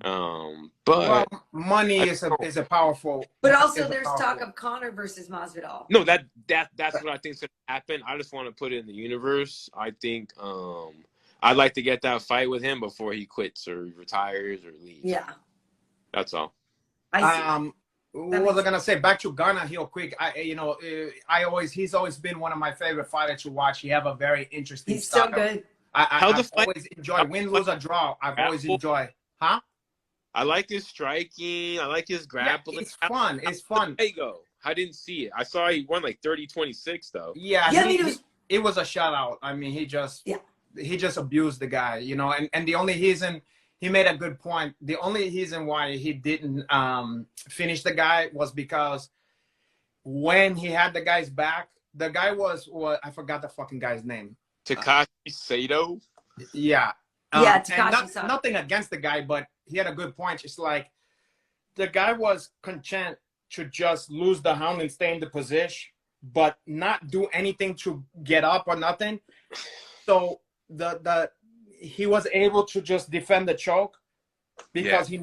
But well, money is a powerful. But also, there's talk of Conor versus Masvidal. No, that's what I think is going to happen. I just want to put it in the universe. I think I'd like to get that fight with him before he quits or retires or leaves. Yeah, that's all. I see. What was I gonna say? Back to Ghana, real quick. He's always been one of my favorite fighters to watch. He have a very interesting. He's style. So good. I've always enjoyed win, lose, or draw. I've always enjoyed. Huh? I like his striking. I like his grappling. Yeah, it's fun. It's fun. There you go. I didn't see it. I saw he won like 30-26 though. Yeah. It was a shutout. I mean, he just abused the guy, and the only reason. He made a good point. The only reason why he didn't finish the guy was because when he had the guy's back, the guy was I forgot the fucking guy's name. Takashi Sato. Yeah. Takashi Sato. Nothing against the guy, but he had a good point. It's like the guy was content to just lose the hound and stay in the position, but not do anything to get up or nothing. So he was able to just defend the choke because he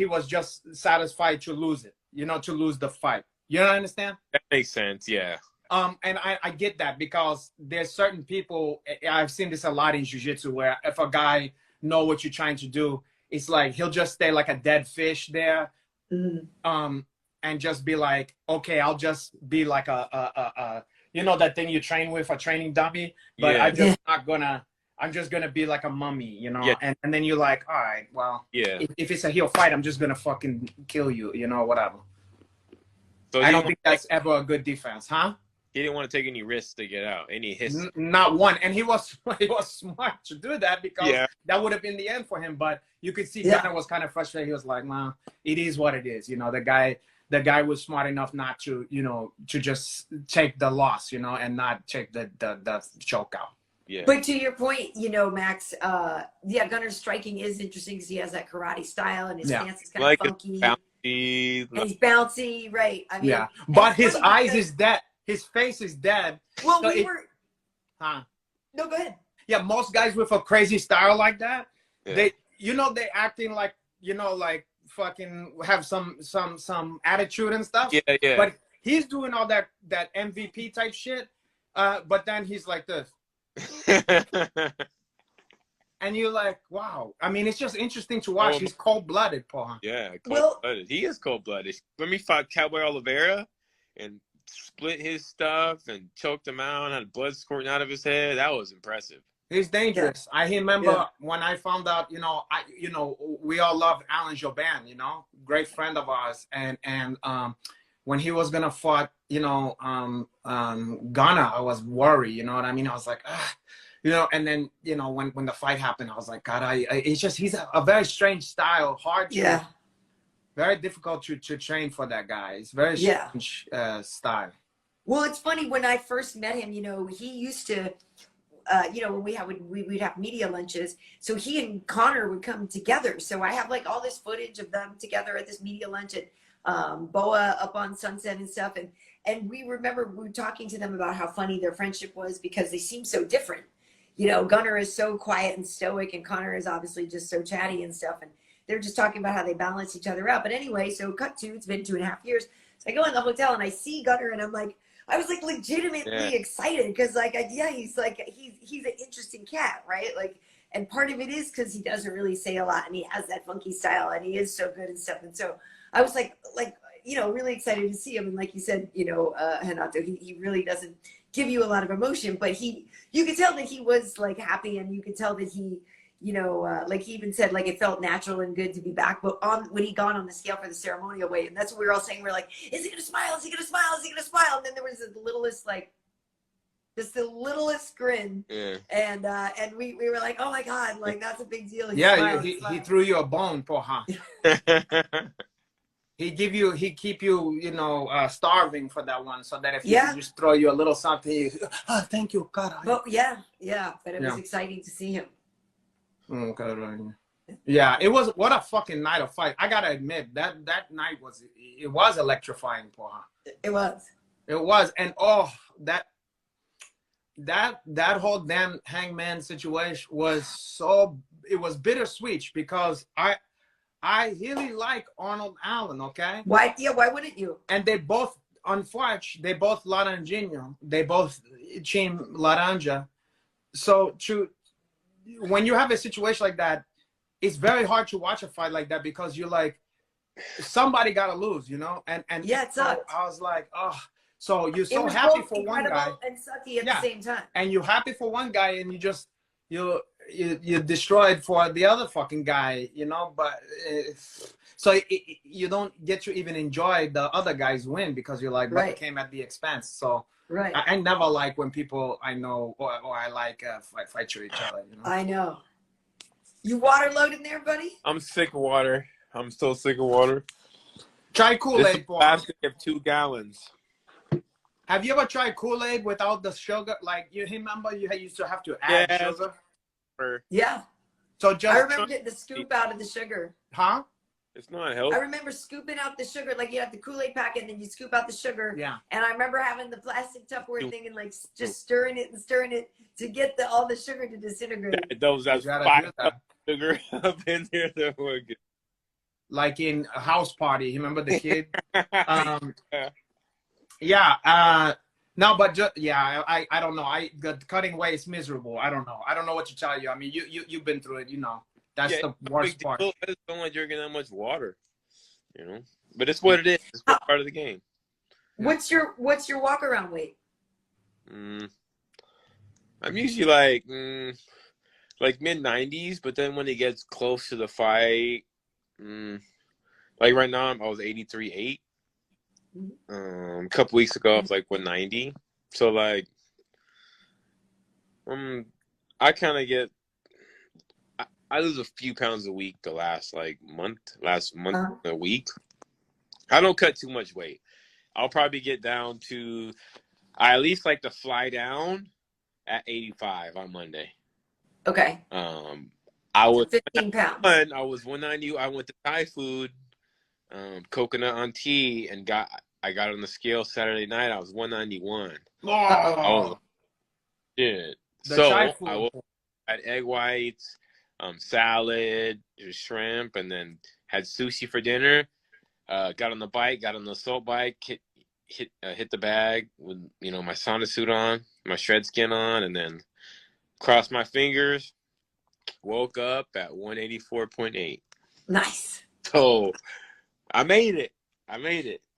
was just satisfied to lose it, to lose the fight. You know what I understand? That makes sense. Yeah. And I get that because there's certain people, I've seen this a lot in jiu-jitsu, where if a guy know what you're trying to do, it's like, he'll just stay like a dead fish there. And just be like, okay, I'll just be like that thing you train with, a training dummy, but I'm just gonna be like a mummy, Yeah. And then you're like, all right, well, if it's a heel fight, I'm just gonna fucking kill you, whatever. So I don't think that's ever a good defense, huh? He didn't want to take any risks to get out, any hits. Not one, and he was smart to do that because that would have been the end for him. But you could see Gunnar was kind of frustrated. He was like, "Nah, it is what it is." The guy was smart enough not to, to just take the loss, and not take the choke out. Yeah. But to your point, Max, Gunnar's striking is interesting because he has that karate style and his stance is kind of funky. Bouncy. And he's bouncy, right? I mean, but his eyes is dead. His face is dead. Well, so No, go ahead. Yeah, most guys with a crazy style like that, they acting like, like fucking have some attitude and stuff. Yeah. But he's doing all that MVP type shit. But then he's like this. And you're like, wow. I mean, it's just interesting to watch. He's cold-blooded, Paul. Yeah, cold-blooded. He is cold-blooded. When we fought Cowboy Oliveira and split his stuff and choked him out, had blood squirting out of his head, that was impressive. He's dangerous. I remember when I found out, we all love Alan Jobin, great friend of ours. And when he was going to fight, Ghana, I was worried, you know what I mean? I was like, and then, when the fight happened, I was like, God, he's a very strange style, very difficult to train for that guy. It's very strange style. Well, it's funny, when I first met him, he used to, when we'd have media lunches, so he and Conor would come together. So I have like all this footage of them together at this media lunch at Boa up on Sunset and stuff. And we were talking to them about how funny their friendship was because they seem so different. Gunnar is so quiet and stoic, and Conor is obviously just so chatty and stuff. And they're just talking about how they balance each other out. But anyway, so cut to, it's been 2.5 years. So I go in the hotel and I see Gunnar, and I was like legitimately excited because he's an interesting cat, right? Like, and part of it is because he doesn't really say a lot and he has that funky style and he is so good and stuff. And so I was really excited to see him. And like you said, Renato, he really doesn't give you a lot of emotion, but you could tell that he was like happy, and you could tell that he, like he even said, like it felt natural and good to be back. But when he got on the scale for the ceremonial weight, and that's what we were all saying, we're like, is he gonna smile? Is he gonna smile? Is he gonna smile? And then there was the littlest grin, and we were like, oh my God, like that's a big deal. He threw you a bone, Poha. He keep you, starving for that one, so that if he just throw you a little something, thank you, God. But but it was exciting to see him. Yeah, it was what a fucking night of fight. I gotta admit that night was electrifying for her. It was. It was, and oh, that whole damn Hangman situation was it was bittersweet because I really like Arnold Allen, okay? Why? Yeah, why wouldn't you? And they both, unfortunately, they both Laranjinho. They both Team Laranja. So when you have a situation like that, it's very hard to watch a fight like that because you're like, somebody got to lose, you know? And yeah, it sucked. I was like, oh. So you're so happy for one guy. And sucky at the same time. And you're happy for one guy and you destroyed for the other fucking guy, you know? But so you don't get to even enjoy the other guy's win because you're like, but it came at the expense. So I never like when people I know or I like fight to each other, you know? I know. You water loaded there, buddy? I'm sick of water. I'm so sick of water. Try Kool-Aid, boy. Basket of 2 gallons. Have you ever tried Kool-Aid without the sugar? Like you remember you used to have to add sugar? Yeah. So just I remember getting the scoop out of the sugar. Huh? It's not healthy. I remember scooping out the sugar, like you have the Kool-Aid packet and then you scoop out the sugar. Yeah. And I remember having the plastic Tupperware thing and like just stirring it to get all the sugar to disintegrate. Those that's 5 cups of sugar up in there. Like in a house party, you remember the kid? Yeah. No, but I don't know. The cutting weight is miserable. I don't know what to tell you. I mean, you've been through it. You know, that's the worst part. I just don't like drinking that much water. You know, but it's what it is. It's part of the game. What's your walk around weight? I'm usually like mid-90s, but then when it gets close to the fight, like right now I was 83.8. A couple weeks ago I was like 190. So like I kind of get I lose a few pounds a week the last month a week. I don't cut too much weight. I'll probably get down to I at least like to fly down at 85 on Monday. Okay. I was 15 pounds. I was 190. I went to Thai food, coconut on tea, and I got on the scale Saturday night. I was 191. Oh, shit. So I had egg whites, salad, shrimp, and then had sushi for dinner. Got on the bike, got on the assault bike, hit the bag with my sauna suit on, my shred skin on, and then crossed my fingers. Woke up at 184.8. Nice. So I made it.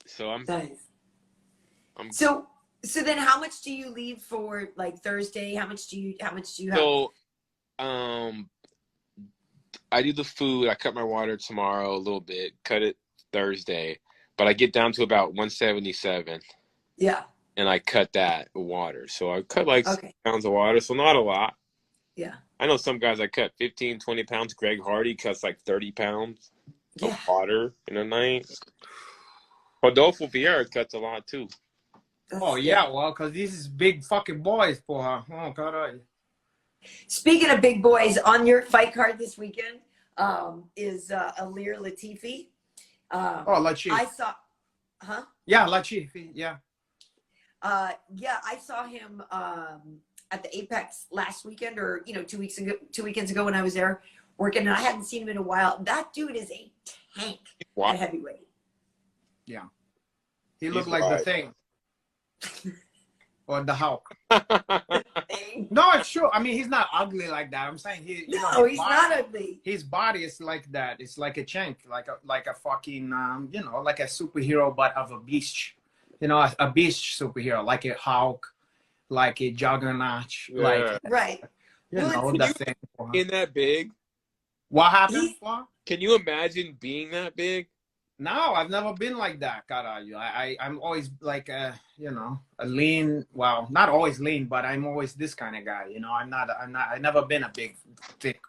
So I'm nice. So then how much do you leave for like Thursday? How much do you have? So I do the food. I cut my water tomorrow a little bit, cut it Thursday, but I get down to about 177. Yeah. And I cut that water. So I cut 6 pounds of water, so not a lot. Yeah. I know some guys I cut 15, 20 pounds. Greg Hardy cuts 30 pounds of water in a night. Rodolfo Vieira cuts a lot too. Oh, yeah, well, because these is big fucking boys, boy. Oh, God. Speaking of big boys, on your fight card this weekend is Alir Latifi. Latifi. I saw, huh? Yeah, Latifi, yeah. Yeah, I saw him at the Apex last weekend, or 2 weekends ago when I was there working, and I hadn't seen him in a while. That dude is a tank at heavyweight. Yeah, he looked like the Thing or the Hulk. No, it's true. I mean, he's not ugly like that. I'm saying he's not ugly. His body is like that. It's like a tank, like a fucking like a superhero, but of a beast. A beast superhero, like a Hulk, like a Juggernaut, right. The Thing. In that big. What happened? Can you imagine being that big? No, I've never been like that, caralho. I'm always like a lean. Well, not always lean, but I'm always this kind of guy. I've never been a big, thick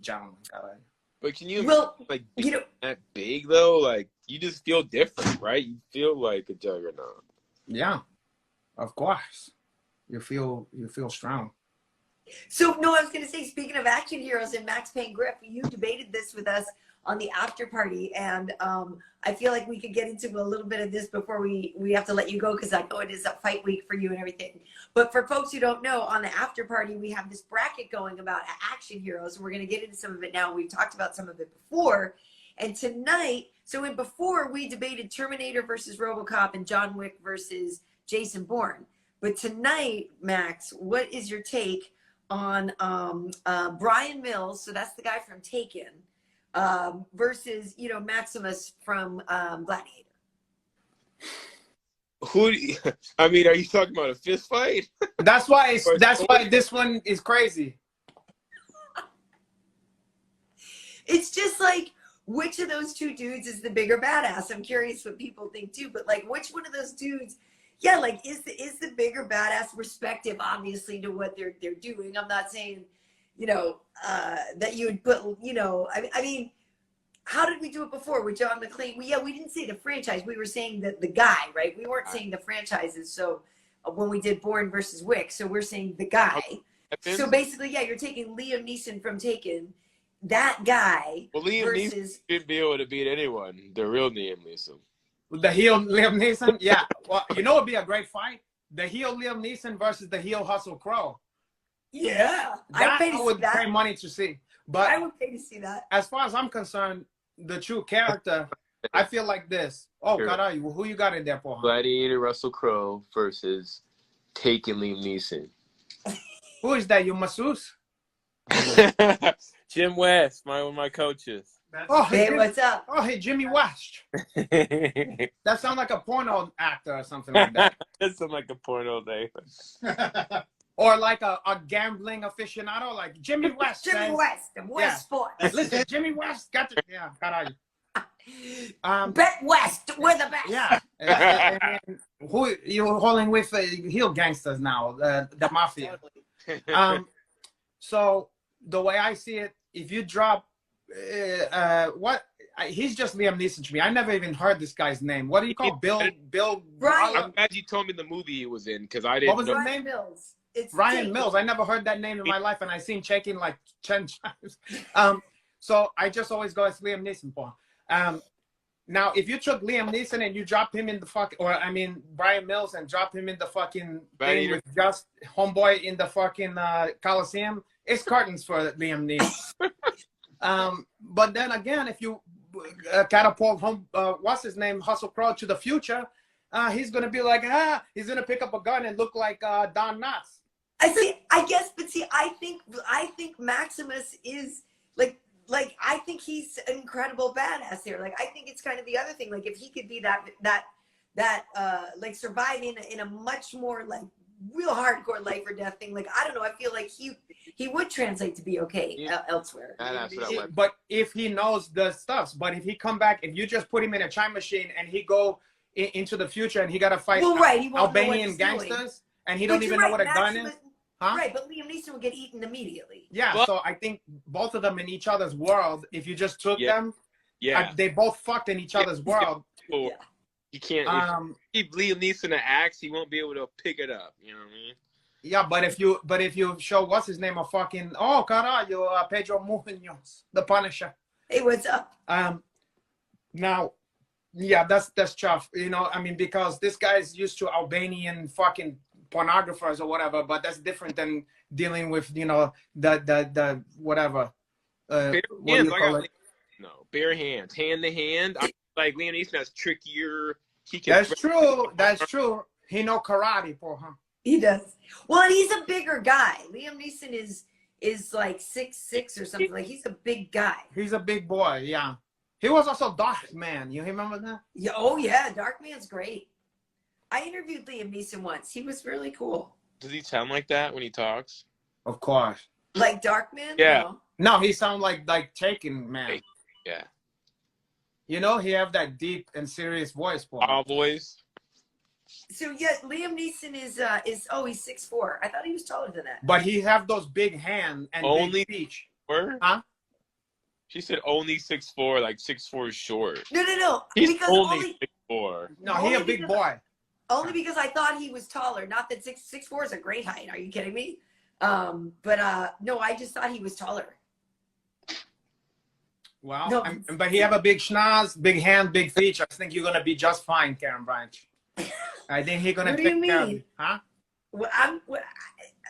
gentleman, caralho. But can you imagine that big though? Like you just feel different, right? You feel like a juggernaut. Yeah, of course. You feel strong. So, no, I was going to say, speaking of action heroes and Max Payne Griff, you debated this with us on the after party, and I feel like we could get into a little bit of this before we have to let you go, because I know it is a fight week for you and everything. But for folks who don't know, on the after party, we have this bracket going about action heroes, and we're going to get into some of it now. We've talked about some of it before. And tonight, so in before, we debated Terminator versus RoboCop and John Wick versus Jason Bourne. But tonight, Max, what is your take on Brian Mills, so that's the guy from Taken, versus, you know, Maximus from Gladiator? I mean, are you talking about a fist fight? That's why this one is crazy. It's just like, which of those two dudes is the bigger badass? I'm curious what people think too, but like, which one of those dudes, yeah, like is the bigger badass, respective obviously to what they're doing. I'm not saying, you know, that you would put, you know, I mean, how did we do it before with John McClane? We didn't say the franchise. We were saying the guy, right? We weren't saying the franchises. So when we did Bourne versus Wick, so we're saying the guy. So basically, yeah, you're taking Liam Neeson from Taken, that guy. Well, Liam Neeson should be able to beat anyone. The real Liam Neeson. The heel Liam Neeson? Yeah. Well, you know what would be a great fight? The heel Liam Neeson versus the heel Hustle Crowe. Yeah. I would pay money to see. But I would pay to see that. As far as I'm concerned, the true character, I feel like this. Oh, Sure. God, who you got in there for? Gladiator Russell Crowe versus Taken Liam Neeson. Who is that? You masseuse? Jim West, one of my coaches. Oh, hey, what's up? Oh, hey, Jimmy West. That sounds like a porno actor or something like that. That sounds like a porno name. Or like a gambling aficionado, like Jimmy West. Jimmy West, the West Sports. Listen, Jimmy West got the caralho. Bet West, we're the best. Yeah. And who you're holding with heel gangsters now, the mafia. So the way I see it, if you drop he's just Liam Neeson to me. I never even heard this guy's name. What do you call Bill Brian? I'm glad you told me the movie he was in, because I didn't What was know. his name? Mills. It's Ryan Mills. I never heard that name in my life, and I seen checking like 10 times. So I just always go as Liam Neeson for him. Now, if you took Liam Neeson and you dropped him in the Brian Mills and dropped him in the fucking thing with just homeboy in the fucking Coliseum, it's curtains for Liam Neeson. But then again, if you catapult what's his name, Hustle Crowe to the future, he's gonna be like, he's gonna pick up a gun and look like Don Knotts. I think Maximus is like I think he's an incredible badass here. Like, I think it's kind of the other thing. Like, if he could be that like survive in a much more like real hardcore life or death thing. Like, I don't know. I feel like he would translate to be okay elsewhere. But if he knows the stuff, but if he come back, if you just put him in a time machine and he go into the future and he got to fight Albanian gangsters and he don't even know what a gun is. Huh? Right, but Liam Neeson will get eaten immediately. Yeah, so I think both of them in each other's world, if you just took them, they both fucked in each other's world. You can't. If Liam Neeson an axe, he won't be able to pick it up. You know what I mean? Yeah, but if you show what's his name a fucking caralho, Pedro Munoz, the Punisher. Hey, what's up? Now, yeah, that's tough. You know, I mean, because this guy's used to Albanian fucking pornographers or whatever, but that's different than dealing with, you know, the whatever. Bare hands, hand to hand. Like Liam Neeson has trickier. That's true. He know karate for him. He does. Well, and he's a bigger guy. Liam Neeson is like 6'6" or something. Like, he's a big guy. He's a big boy. Yeah. He was also Dark Man. You remember that? Yeah. Oh yeah, Dark Man's great. I interviewed Liam Neeson once. He was really cool. Does he sound like that when he talks? Of course. Like Darkman? Yeah. No, he sounds like Taken Man. Yeah. You know, he have that deep and serious voice for him. Voice. So yeah, Liam Neeson is he's 6'4". I thought he was taller than that. But he have those big hands and big speech. Huh? She said only 6'4", like 6'4" is short. No. He's because only 6'4". No, he a big boy. Only because I thought he was taller. Not that 6'4" is a great height. Are you kidding me? No, I just thought he was taller. Well, No. but he have a big schnoz, big hand, big feet. I think you're gonna be just fine, Karyn Bryant. I think he's gonna What do you take care of mean? you, huh?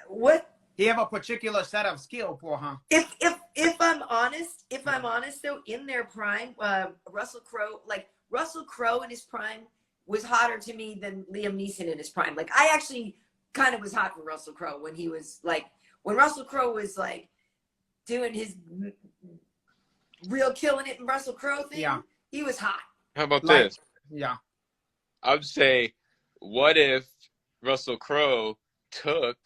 What? He have a particular set of skill for, huh? If I'm honest though, in their prime, Russell Crowe in his prime was hotter to me than Liam Neeson in his prime. Like I actually kind of was hot for Russell Crowe when he was like when Russell Crowe was like doing his real killing it in Russell Crowe thing. Yeah. He was hot. How about Like, this? yeah. I would say, what if Russell Crowe took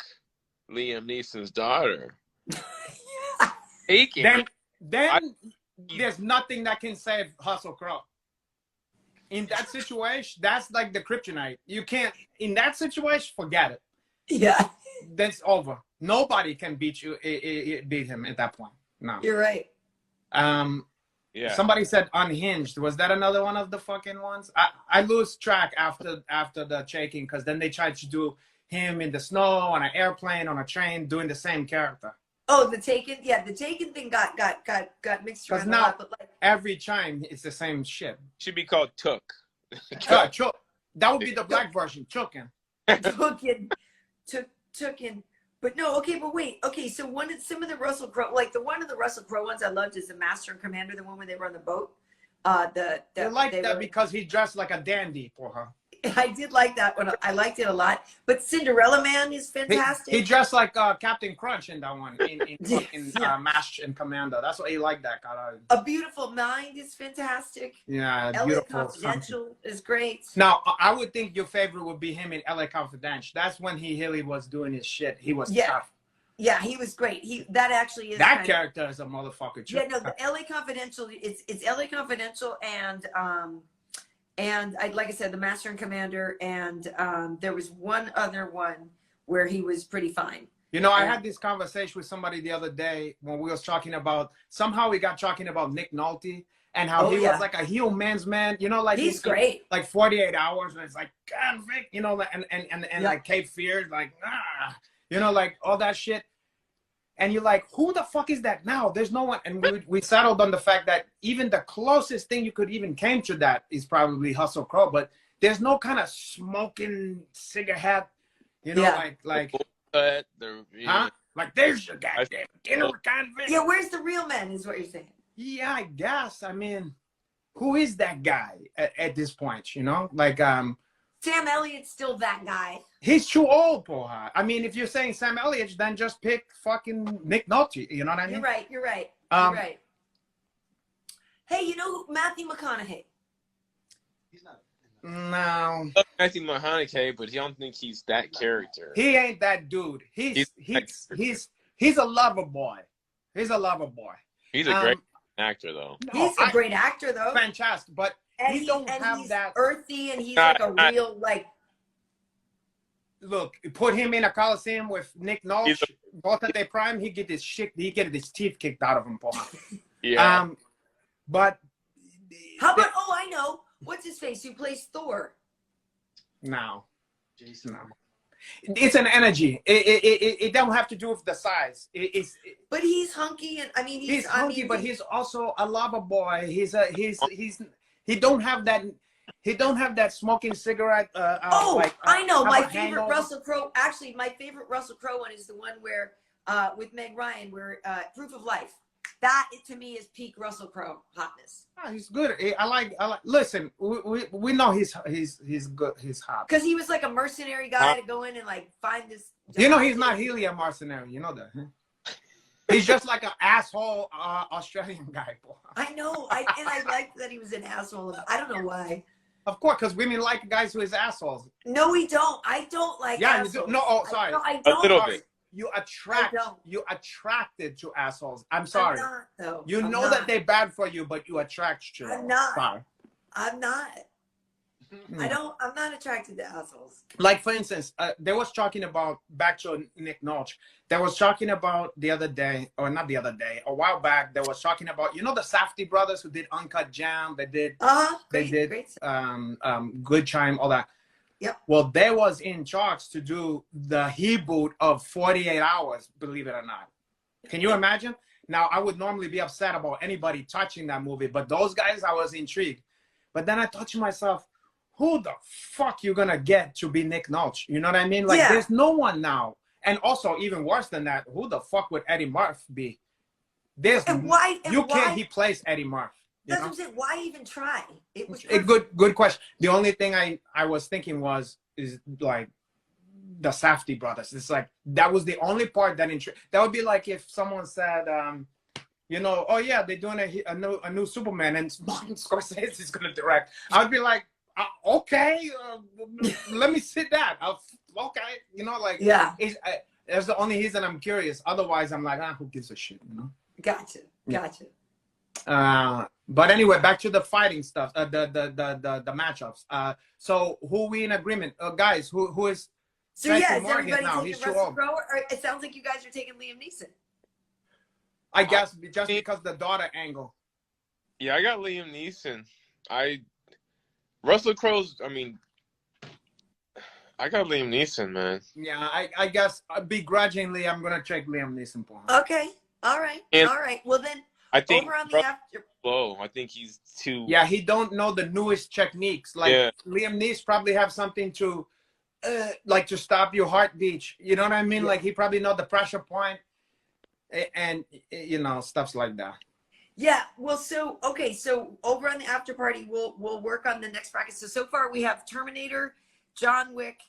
Liam Neeson's daughter? Yeah. Taking her. Then there's nothing that can save Russell Crowe. In that situation, that's like the kryptonite. You can't, in that situation, forget it. Yeah. That's over. Nobody can beat him at that point. No. You're right. Yeah. Somebody said unhinged. Was that another one of the fucking ones? I lose track after the shaking because then they tried to do him in the snow, on an airplane, on a train, doing the same character. Oh, the Taken, yeah, the Taken thing got mixed around a now lot, but like every time it's the same shit. Should be called Took. That would be the black version, Chookin. took in. But no, okay, but wait, okay. So some of the Russell Crowe, like the one of the Russell Crowe ones I loved is the Master and Commander, the one where they were on the boat. I like that because he dressed like a dandy for her. I did like that one. I liked it a lot. But Cinderella Man is fantastic. He dressed like Captain Crunch in that one, in Yeah. Master and Commander. That's what he liked that guy. A Beautiful Mind is fantastic. Yeah, LA beautiful. Confidential is great. Now, I would think your favorite would be him in LA Confidential. That's when he really was doing his shit. He was tough. Yeah, he was great. That actually is that character is a motherfucker. Yeah, no, the LA Confidential. It's LA Confidential and like I said, the Master and Commander, and there was one other one where he was pretty fine. You know, I had this conversation with somebody the other day when we was talking about, somehow we got talking about Nick Nolte and how he was like a heel man's man, you know, like he's great. Like 48 hours and it's like, God, Vic, you know, and like Cape Fear, like, you know, like all that shit. And you're like, who the fuck is that now? There's no one. And we settled on the fact that even the closest thing you could even came to that is probably Russell Crowe. But there's no kind of smoking cigarette, you know, like there's your goddamn dinner kind of thing. Yeah, where's the real man is what you're saying. Yeah, I guess. I mean, who is that guy at this point, you know? Like, Sam Elliott's still that guy. He's too old, Porha. I mean, if you're saying Sam Elliott, then just pick fucking Nick Nolte. You know what I mean? You're right. You're right. Hey, you know Matthew McConaughey? He's not. No. Matthew McConaughey, but I don't think he's that character. He ain't that dude. He's a lover boy. He's a lover boy. He's a great actor, though. He's a great actor, though. Fantastic, but he don't have he's that earthy, and he's like a real like. Look, put him in a Coliseum with Nick Nolte, both at their prime. He get his teeth kicked out of him, Paul. Yeah. But how about? Oh, I know. What's his face? Who plays Thor? No, Jason. No. It's an energy. It don't have to do with the size. But he's hunky, and I mean he's hunky, but he's also a lover boy. He don't have that. He don't have that smoking cigarette. I know. My favorite Russell Crowe. Actually, my favorite Russell Crowe one is the one where with Meg Ryan, where Proof of Life. That to me is peak Russell Crowe hotness. Oh, he's good. I like. Listen, we know he's good. He's hot. Because he was like a mercenary guy to go in and like find this. You know, he's not really a mercenary. You know that. Huh? He's just like an asshole Australian guy. I know. I like that he was an asshole. I don't know why. Of course, because women like guys who is assholes. No, we don't. I don't like assholes. You do. No, oh, sorry. I don't. A little bit. You attracted to assholes. I'm sorry. I'm not, though. You know that they're bad for you, but you attract to them. I'm not. Sorry. I'm not. I'm not attracted to assholes. Like, for instance, they was talking about, back to Nick Nolte, they was talking about the other day, or not the other day, a while back, they was talking about, you know, the Safdie brothers who did Uncut Jam, they did Great. Good Time, all that. Yep. Well, they was in charge to do the reboot of 48 Hours, believe it or not. Can you imagine? Now, I would normally be upset about anybody touching that movie, but those guys, I was intrigued. But then I thought to myself, who the fuck you gonna get to be Nick Nolte? You know what I mean? Like, there's no one now. And also, even worse than that, who the fuck would Eddie Murphy be? There's he plays Eddie Murphy. That's what I'm saying. Why even try? It was a good question. The only thing I was thinking is like the Safdie brothers. It's like that was the only part that that would be like if someone said, you know, oh yeah, they're doing a new Superman and Martin Scorsese is gonna direct. I'd be like, okay, let me sit down. Okay, you know, like that's the only reason I'm curious. Otherwise, I'm like, who gives a shit, you know? Gotcha. But anyway, back to the fighting stuff, the matchups. So who we in agreement, guys? Who is? So is everybody taking Russell Crowe? Or it sounds like you guys are taking Liam Neeson. I guess just because the daughter angle. Yeah, I got Liam Neeson. Russell Crowe's. I mean, I got Liam Neeson, man. Yeah, I guess begrudgingly, I'm gonna check Liam Neeson for him. Okay, all right. Well then, I think over on the after. Slow. I think he's too. Yeah, he don't know the newest techniques. Like Liam Neeson probably have something to, like to stop your heartbeat. You know what I mean? Yeah. Like he probably know the pressure point, and you know stuffs like that. Yeah. Well, so over on the after party, we'll work on the next bracket. So far we have Terminator, John Wick,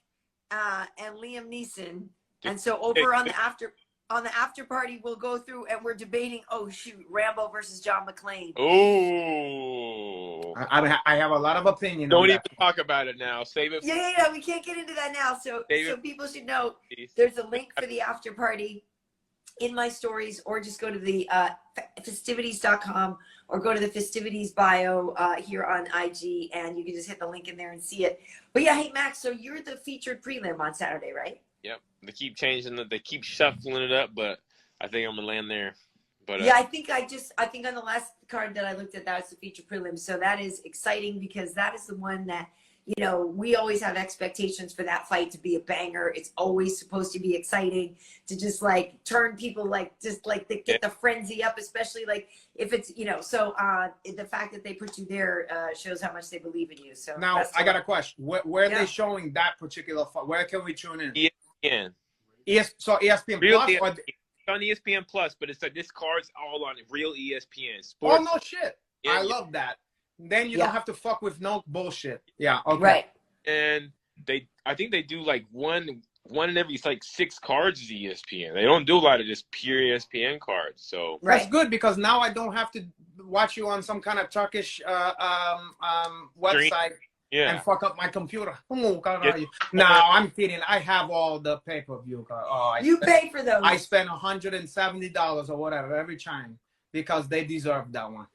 and Liam Neeson, and so over on the after party, we'll go through and we're debating. Oh shoot, Rambo versus John McClane. Oh, I have a lot of opinion. Don't even talk about it now. Save it. Yeah. We can't get into that now. So people should know there's a link for the after party in my stories, or just go to the festivities.com or go to the festivities bio here on IG, and you can just hit the link in there and see it. But yeah, hey Max, so you're the featured prelim on Saturday, right? Yep. They keep changing it. They keep shuffling it up, but I think I'm gonna land there. But yeah, I think on the last card that I looked at, that was the feature prelim. So that is exciting because that is the one that, you know, we always have expectations for that fight to be a banger. It's always supposed to be exciting, to just like turn people get the frenzy up, especially like if it's, you know, so the fact that they put you there shows how much they believe in you. So now I got a question. Where are they showing that particular fight? Where can we tune in? ESPN. So ESPN Real Plus? ESPN. It's on ESPN Plus, but it's like this card's all on real ESPN. Sports. Oh, no shit. Yeah, I love that. Then you don't have to fuck with no bullshit. Yeah, okay. Right. And I think they do like one in every like 6 cards is ESPN. They don't do a lot of just pure ESPN cards. So that's good because now I don't have to watch you on some kind of Turkish website. Yeah. And fuck up my computer. No, I'm kidding. I have all the pay-per-view. You pay for those. I spend $170 or whatever every time because they deserve that one.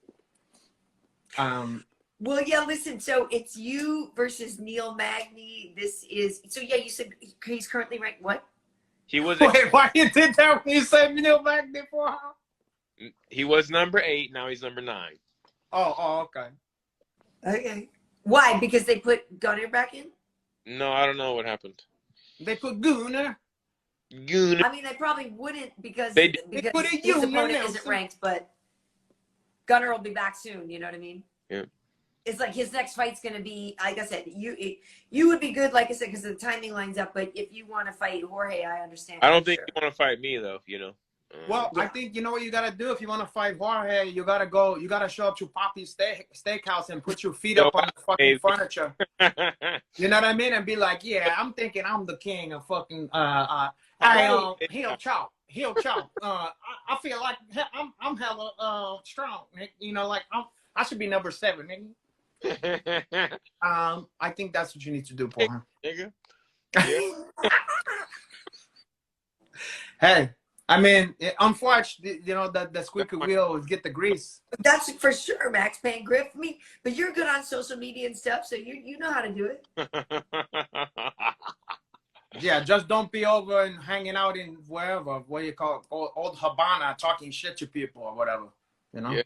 Well, yeah, listen, so it's you versus Neil Magny. This is, so yeah, you said he's currently ranked what? He was. Wait, why you did that when you said Neil Magny for him? He was number 8. Now he's number 9. Oh, okay. Okay. Why? Because they put Gunner back in? No, I don't know what happened. They put Gunner. I mean, they probably wouldn't because his opponent isn't ranked, but Gunner will be back soon. You know what I mean? Yeah. It's like his next fight's going to be, like I said, you would be good, like I said, because the timing lines up. But if you want to fight Jorge, I understand. I don't think you want to fight me, though, you know. Well, I think you know what you gotta do if you want to fight Jorge. You gotta show up to Poppy's Steakhouse and put your feet up on the fucking furniture. You know what I mean? And be like, yeah, I'm thinking I'm the king of fucking heel chop. I feel like I'm hella strong. You know, like I should be number 7, nigga. I think that's what you need to do, Paul. Nigga. Yeah. Hey. I mean, unfortunately, you know, the squeaky wheel is get the grease. That's for sure, Max Payne Griff. Me, but you're good on social media and stuff, so you know how to do it. Yeah, just don't be over and hanging out in wherever, what you call it, old Habana, talking shit to people or whatever, you know? Yeah.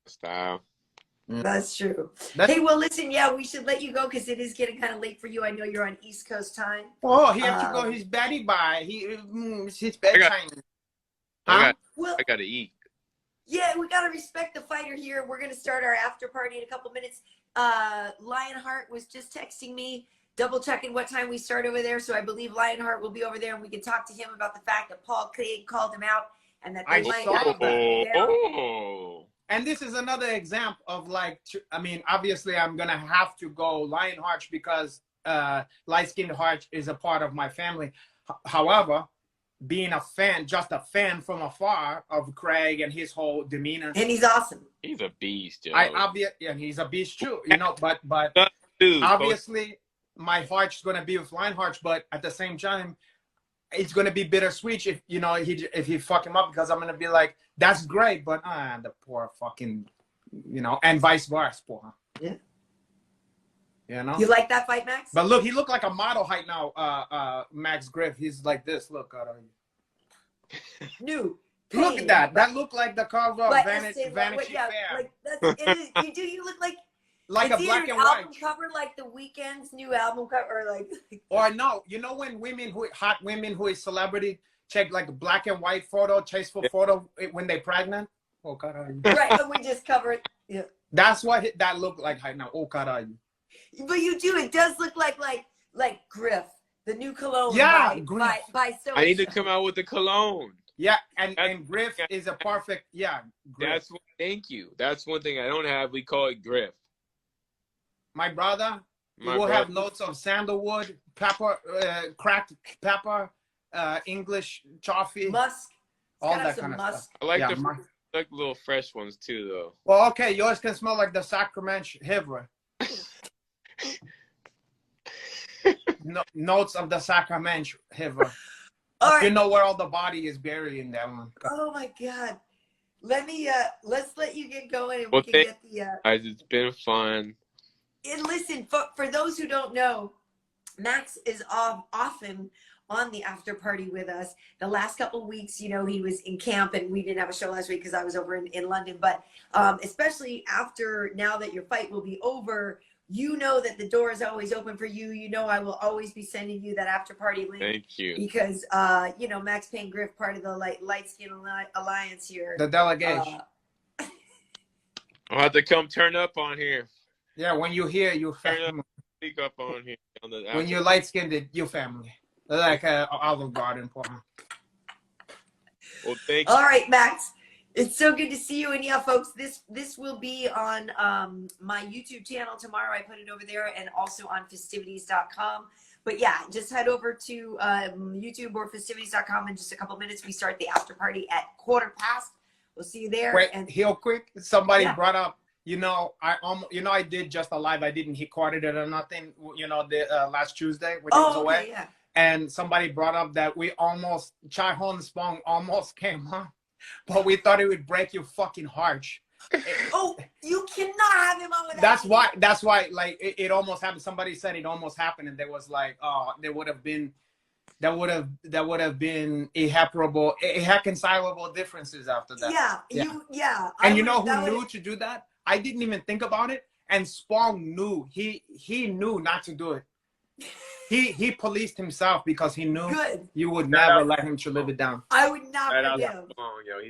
Style. That's true. That's, Hey, well, listen, yeah, we should let you go because it is getting kind of late for you. I know you're on East Coast time. oh, he have to go his beddy by. It's his bedtime. I Well, got to eat. yeah, we got to respect the fighter here. We're going to start our after party in a couple minutes. Lionheart was just texting me, double checking what time we start over there. So I believe Lionheart will be over there and we can talk to him about the fact that Paul Craig called him out and that they might not go down. And this is another example of like, I mean, obviously I'm going to have to go Lionheart because light-skinned heart is a part of my family. However, being a fan, just a fan from afar of Craig and his whole demeanor. And he's awesome. He's a beast, yo. And he's a beast too, you know, but Dude, obviously my heart's going to be with Lionheart, but at the same time, it's going to be bittersweet if, you know, if he fuck him up, because I'm going to be like, that's great, but the poor fucking, you know, and vice versa, poor. Yeah. You know? You like that fight, Max? But look, he looked like a model height now, Max Griff. He's like this. Look at him. New. Look at that. That looked like the cover of Vanity Fair. Like that's, you look like a black and white album cover, like the Weeknd's new album cover, or like. Or no, you know when hot women who is celebrity check like a black and white photo, tasteful photo when they pregnant. Oh God, right, but we just cover it. Yeah. That's what that looked like right now. Oh God, but you do. It does look like Griff, the new cologne. Yeah, by so. I need to come out with the cologne. Yeah, and Griff is a perfect. Yeah, Griff. Thank you. That's one thing I don't have. We call it Griff. My brother will have notes of sandalwood, pepper, cracked pepper, English toffee, musk, all that kind of stuff. I like the little fresh ones too, though. Well, okay, yours can smell like the Sacramento Hivra. Notes of the Sacramento Hivra. Right. You know where all the body is buried in that one. Oh my God. Let's let you get going and we can get the guys, it's been fun. And listen, for those who don't know, Max is often on the after party with us. The last couple of weeks, you know, he was in camp and we didn't have a show last week because I was over in London. But especially after now that your fight will be over, you know that the door is always open for you. You know I will always be sending you that after party link. Thank you. Because, you know, Max Payne Griff, part of the Light Skin Alliance here. The delegation. I'll have to come turn up on here. Yeah, when you're here, you're family. Speak up on here. When you're light-skinned, you're family. Like Olive Garden. Well, thank you. All right, Max. It's so good to see you. And yeah, folks, this will be on my YouTube channel tomorrow. I put it over there and also on festivities.com. But yeah, just head over to YouTube or festivities.com in just a couple minutes. We start the after party at 15:15. We'll see you there. Wait, real quick. Somebody brought up, you know, I did just a live. I didn't record it or nothing, you know, the last Tuesday when he was away. Yeah. And somebody brought up that we almost, Chai Hon Spong almost came on. But we thought it would break your fucking heart. Oh, you cannot have him on with that. That's why, like, it almost happened. Somebody said it almost happened, and there was like, there would have been, that would have been irreconcilable differences after that. Yeah. And you know who knew to do that? I didn't even think about it, and Spong knew. He knew not to do it. He policed himself because he knew you would never let him to live it down. I would not forgive him. Yo,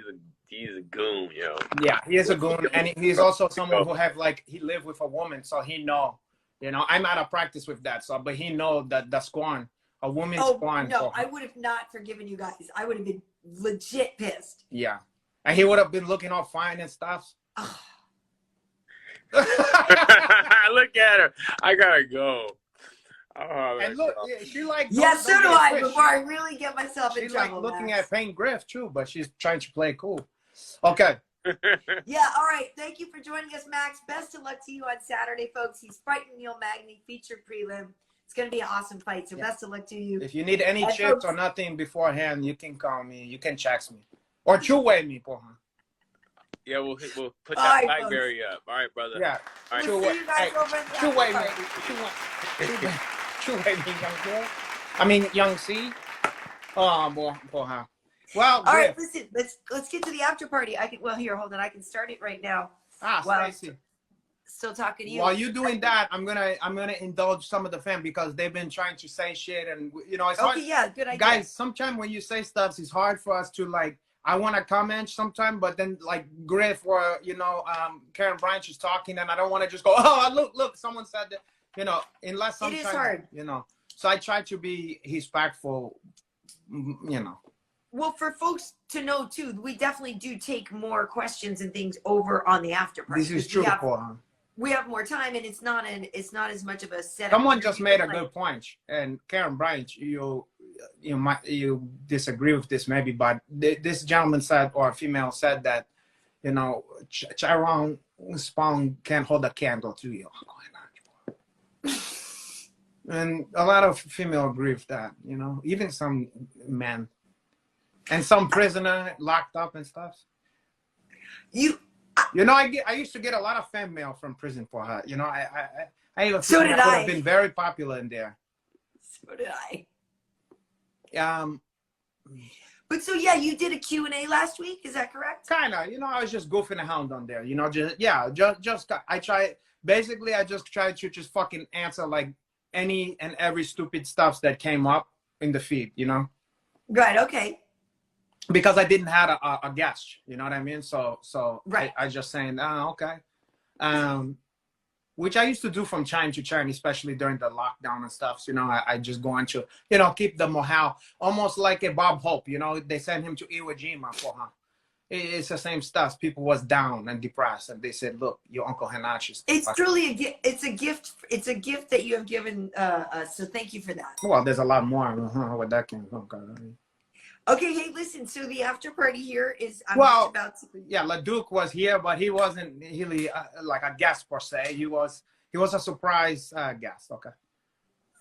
he's a goon, yo. Yeah, he is a goon, and he's also someone who have like he lived with a woman, so he know. You know, I'm out of practice with that, so but he know that the scorn, a woman's scorn. No, I would have not forgiven you guys. I would have been legit pissed. Yeah, and he would have been looking all fine and stuff. Look at her. I gotta go. Oh, and look, she like. Yeah, so do I. Before I really get myself in trouble. She's like looking at Payne Griff too, but she's trying to play cool. Okay. Yeah. All right. Thank you for joining us, Max. Best of luck to you on Saturday, folks. He's fighting Neil Magny, featured prelim. It's gonna be an awesome fight. So best of luck to you. If you need any chips or nothing beforehand, you can call me. You can text me or two-way me, porra. Yeah, we'll put that Blackberry up. All right, brother. Yeah. All right. We'll see you guys over at the two-way me. Two-way me, young girl. I mean, young C. Oh, boy. Well, all right. Listen, let's get to the after party. Here, hold on. I can start it right now. Stacy. still talking to you. While you're doing that, I'm gonna indulge some of the fam because they've been trying to say shit, and it's hard. Okay, yeah, good idea. Guys, sometimes when you say stuff, it's hard for us to like. I want to comment sometimes, but then like Griff or Karyn Bryant is talking, and I don't want to just go, oh look, someone said that, unless sometimes it is hard. So I try to be respectful, Well, for folks to know too, we definitely do take more questions and things over on the after party. This is true, Paul. We have more time, and it's not as much of a setup. Someone just made a good point, and Karyn Bryant, you disagree with this maybe, but this gentleman said, or female said that, Chiron Spawn can't hold a candle to you. And a lot of female agree with that, even some men. And some prisoner locked up and stuff. I used to get a lot of fan mail from prison for her. I would have been very popular in there. So did I. But so yeah, you did a Q&A last week. Is that correct? Kind of. I was just goofing around on there. I just tried to just fucking answer like any and every stupid stuff that came up in the feed. Right. Okay. Because I didn't have a guest, you know what I mean? So right. I just saying, okay. Which I used to do from time to time, especially during the lockdown and stuff. I just go into, keep the morale, almost like a Bob Hope, they sent him to Iwo Jima for her. It's the same stuff. People was down and depressed, and they said, look, your Uncle Hanachi's. It's truly a gift. It's a gift. It's a gift that you have given us. So thank you for that. Well, there's a lot more where that came from. Okay, hey, listen. So the after party here is. LeDuc was here, but he wasn't really like a guest per se. He was a surprise guest. Okay.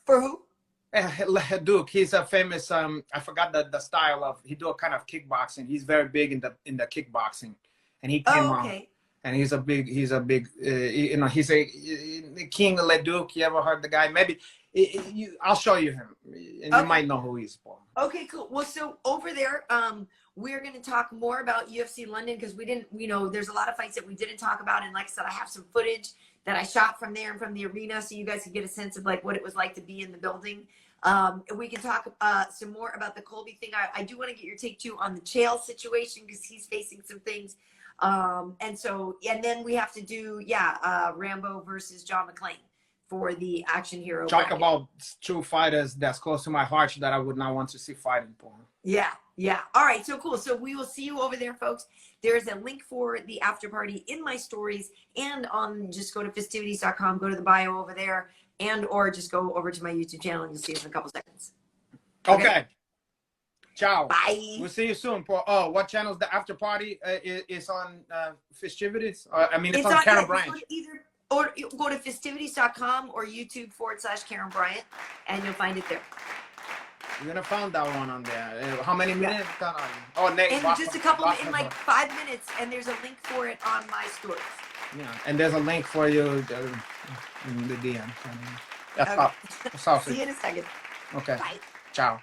For who? LeDuc. He's a famous. I forgot the style of. He do a kind of kickboxing. He's very big in the kickboxing, and he came on. And he's a big. He's a King LeDuc. You ever heard the guy? Maybe. I'll show you him, and you might know who he's for. Okay, cool. Well, so over there, we're going to talk more about UFC London because we didn't, there's a lot of fights that we didn't talk about. And like I said, I have some footage that I shot from there and from the arena so you guys can get a sense of like what it was like to be in the building. We can talk some more about the Colby thing. I do want to get your take too on the Chael situation because he's facing some things. And then we have to do, Rambo versus John McClane for the action hero. Talk about two fighters that's close to my heart that I would not want to see fighting for. Yeah. All right, so cool. So we will see you over there, folks. There's a link for the after party in my stories and just go to fistivities.com, go to the bio over there, or just go over to my YouTube channel and you'll see us in a couple seconds. Okay. Ciao. Bye. We'll see you soon. Oh, what channel is the after party? Is on Fistivities? It's on Karyn Bryant. Or go to fistivities.com or YouTube/Karyn Bryant, and you'll find it there. You're gonna find that one on there. How many minutes? Oh, next. In just a couple, in like 5 minutes, and there's a link for it on my stories. Yeah, and there's a link for you in the DM. That's all. See you in a second. Okay. Bye. Ciao.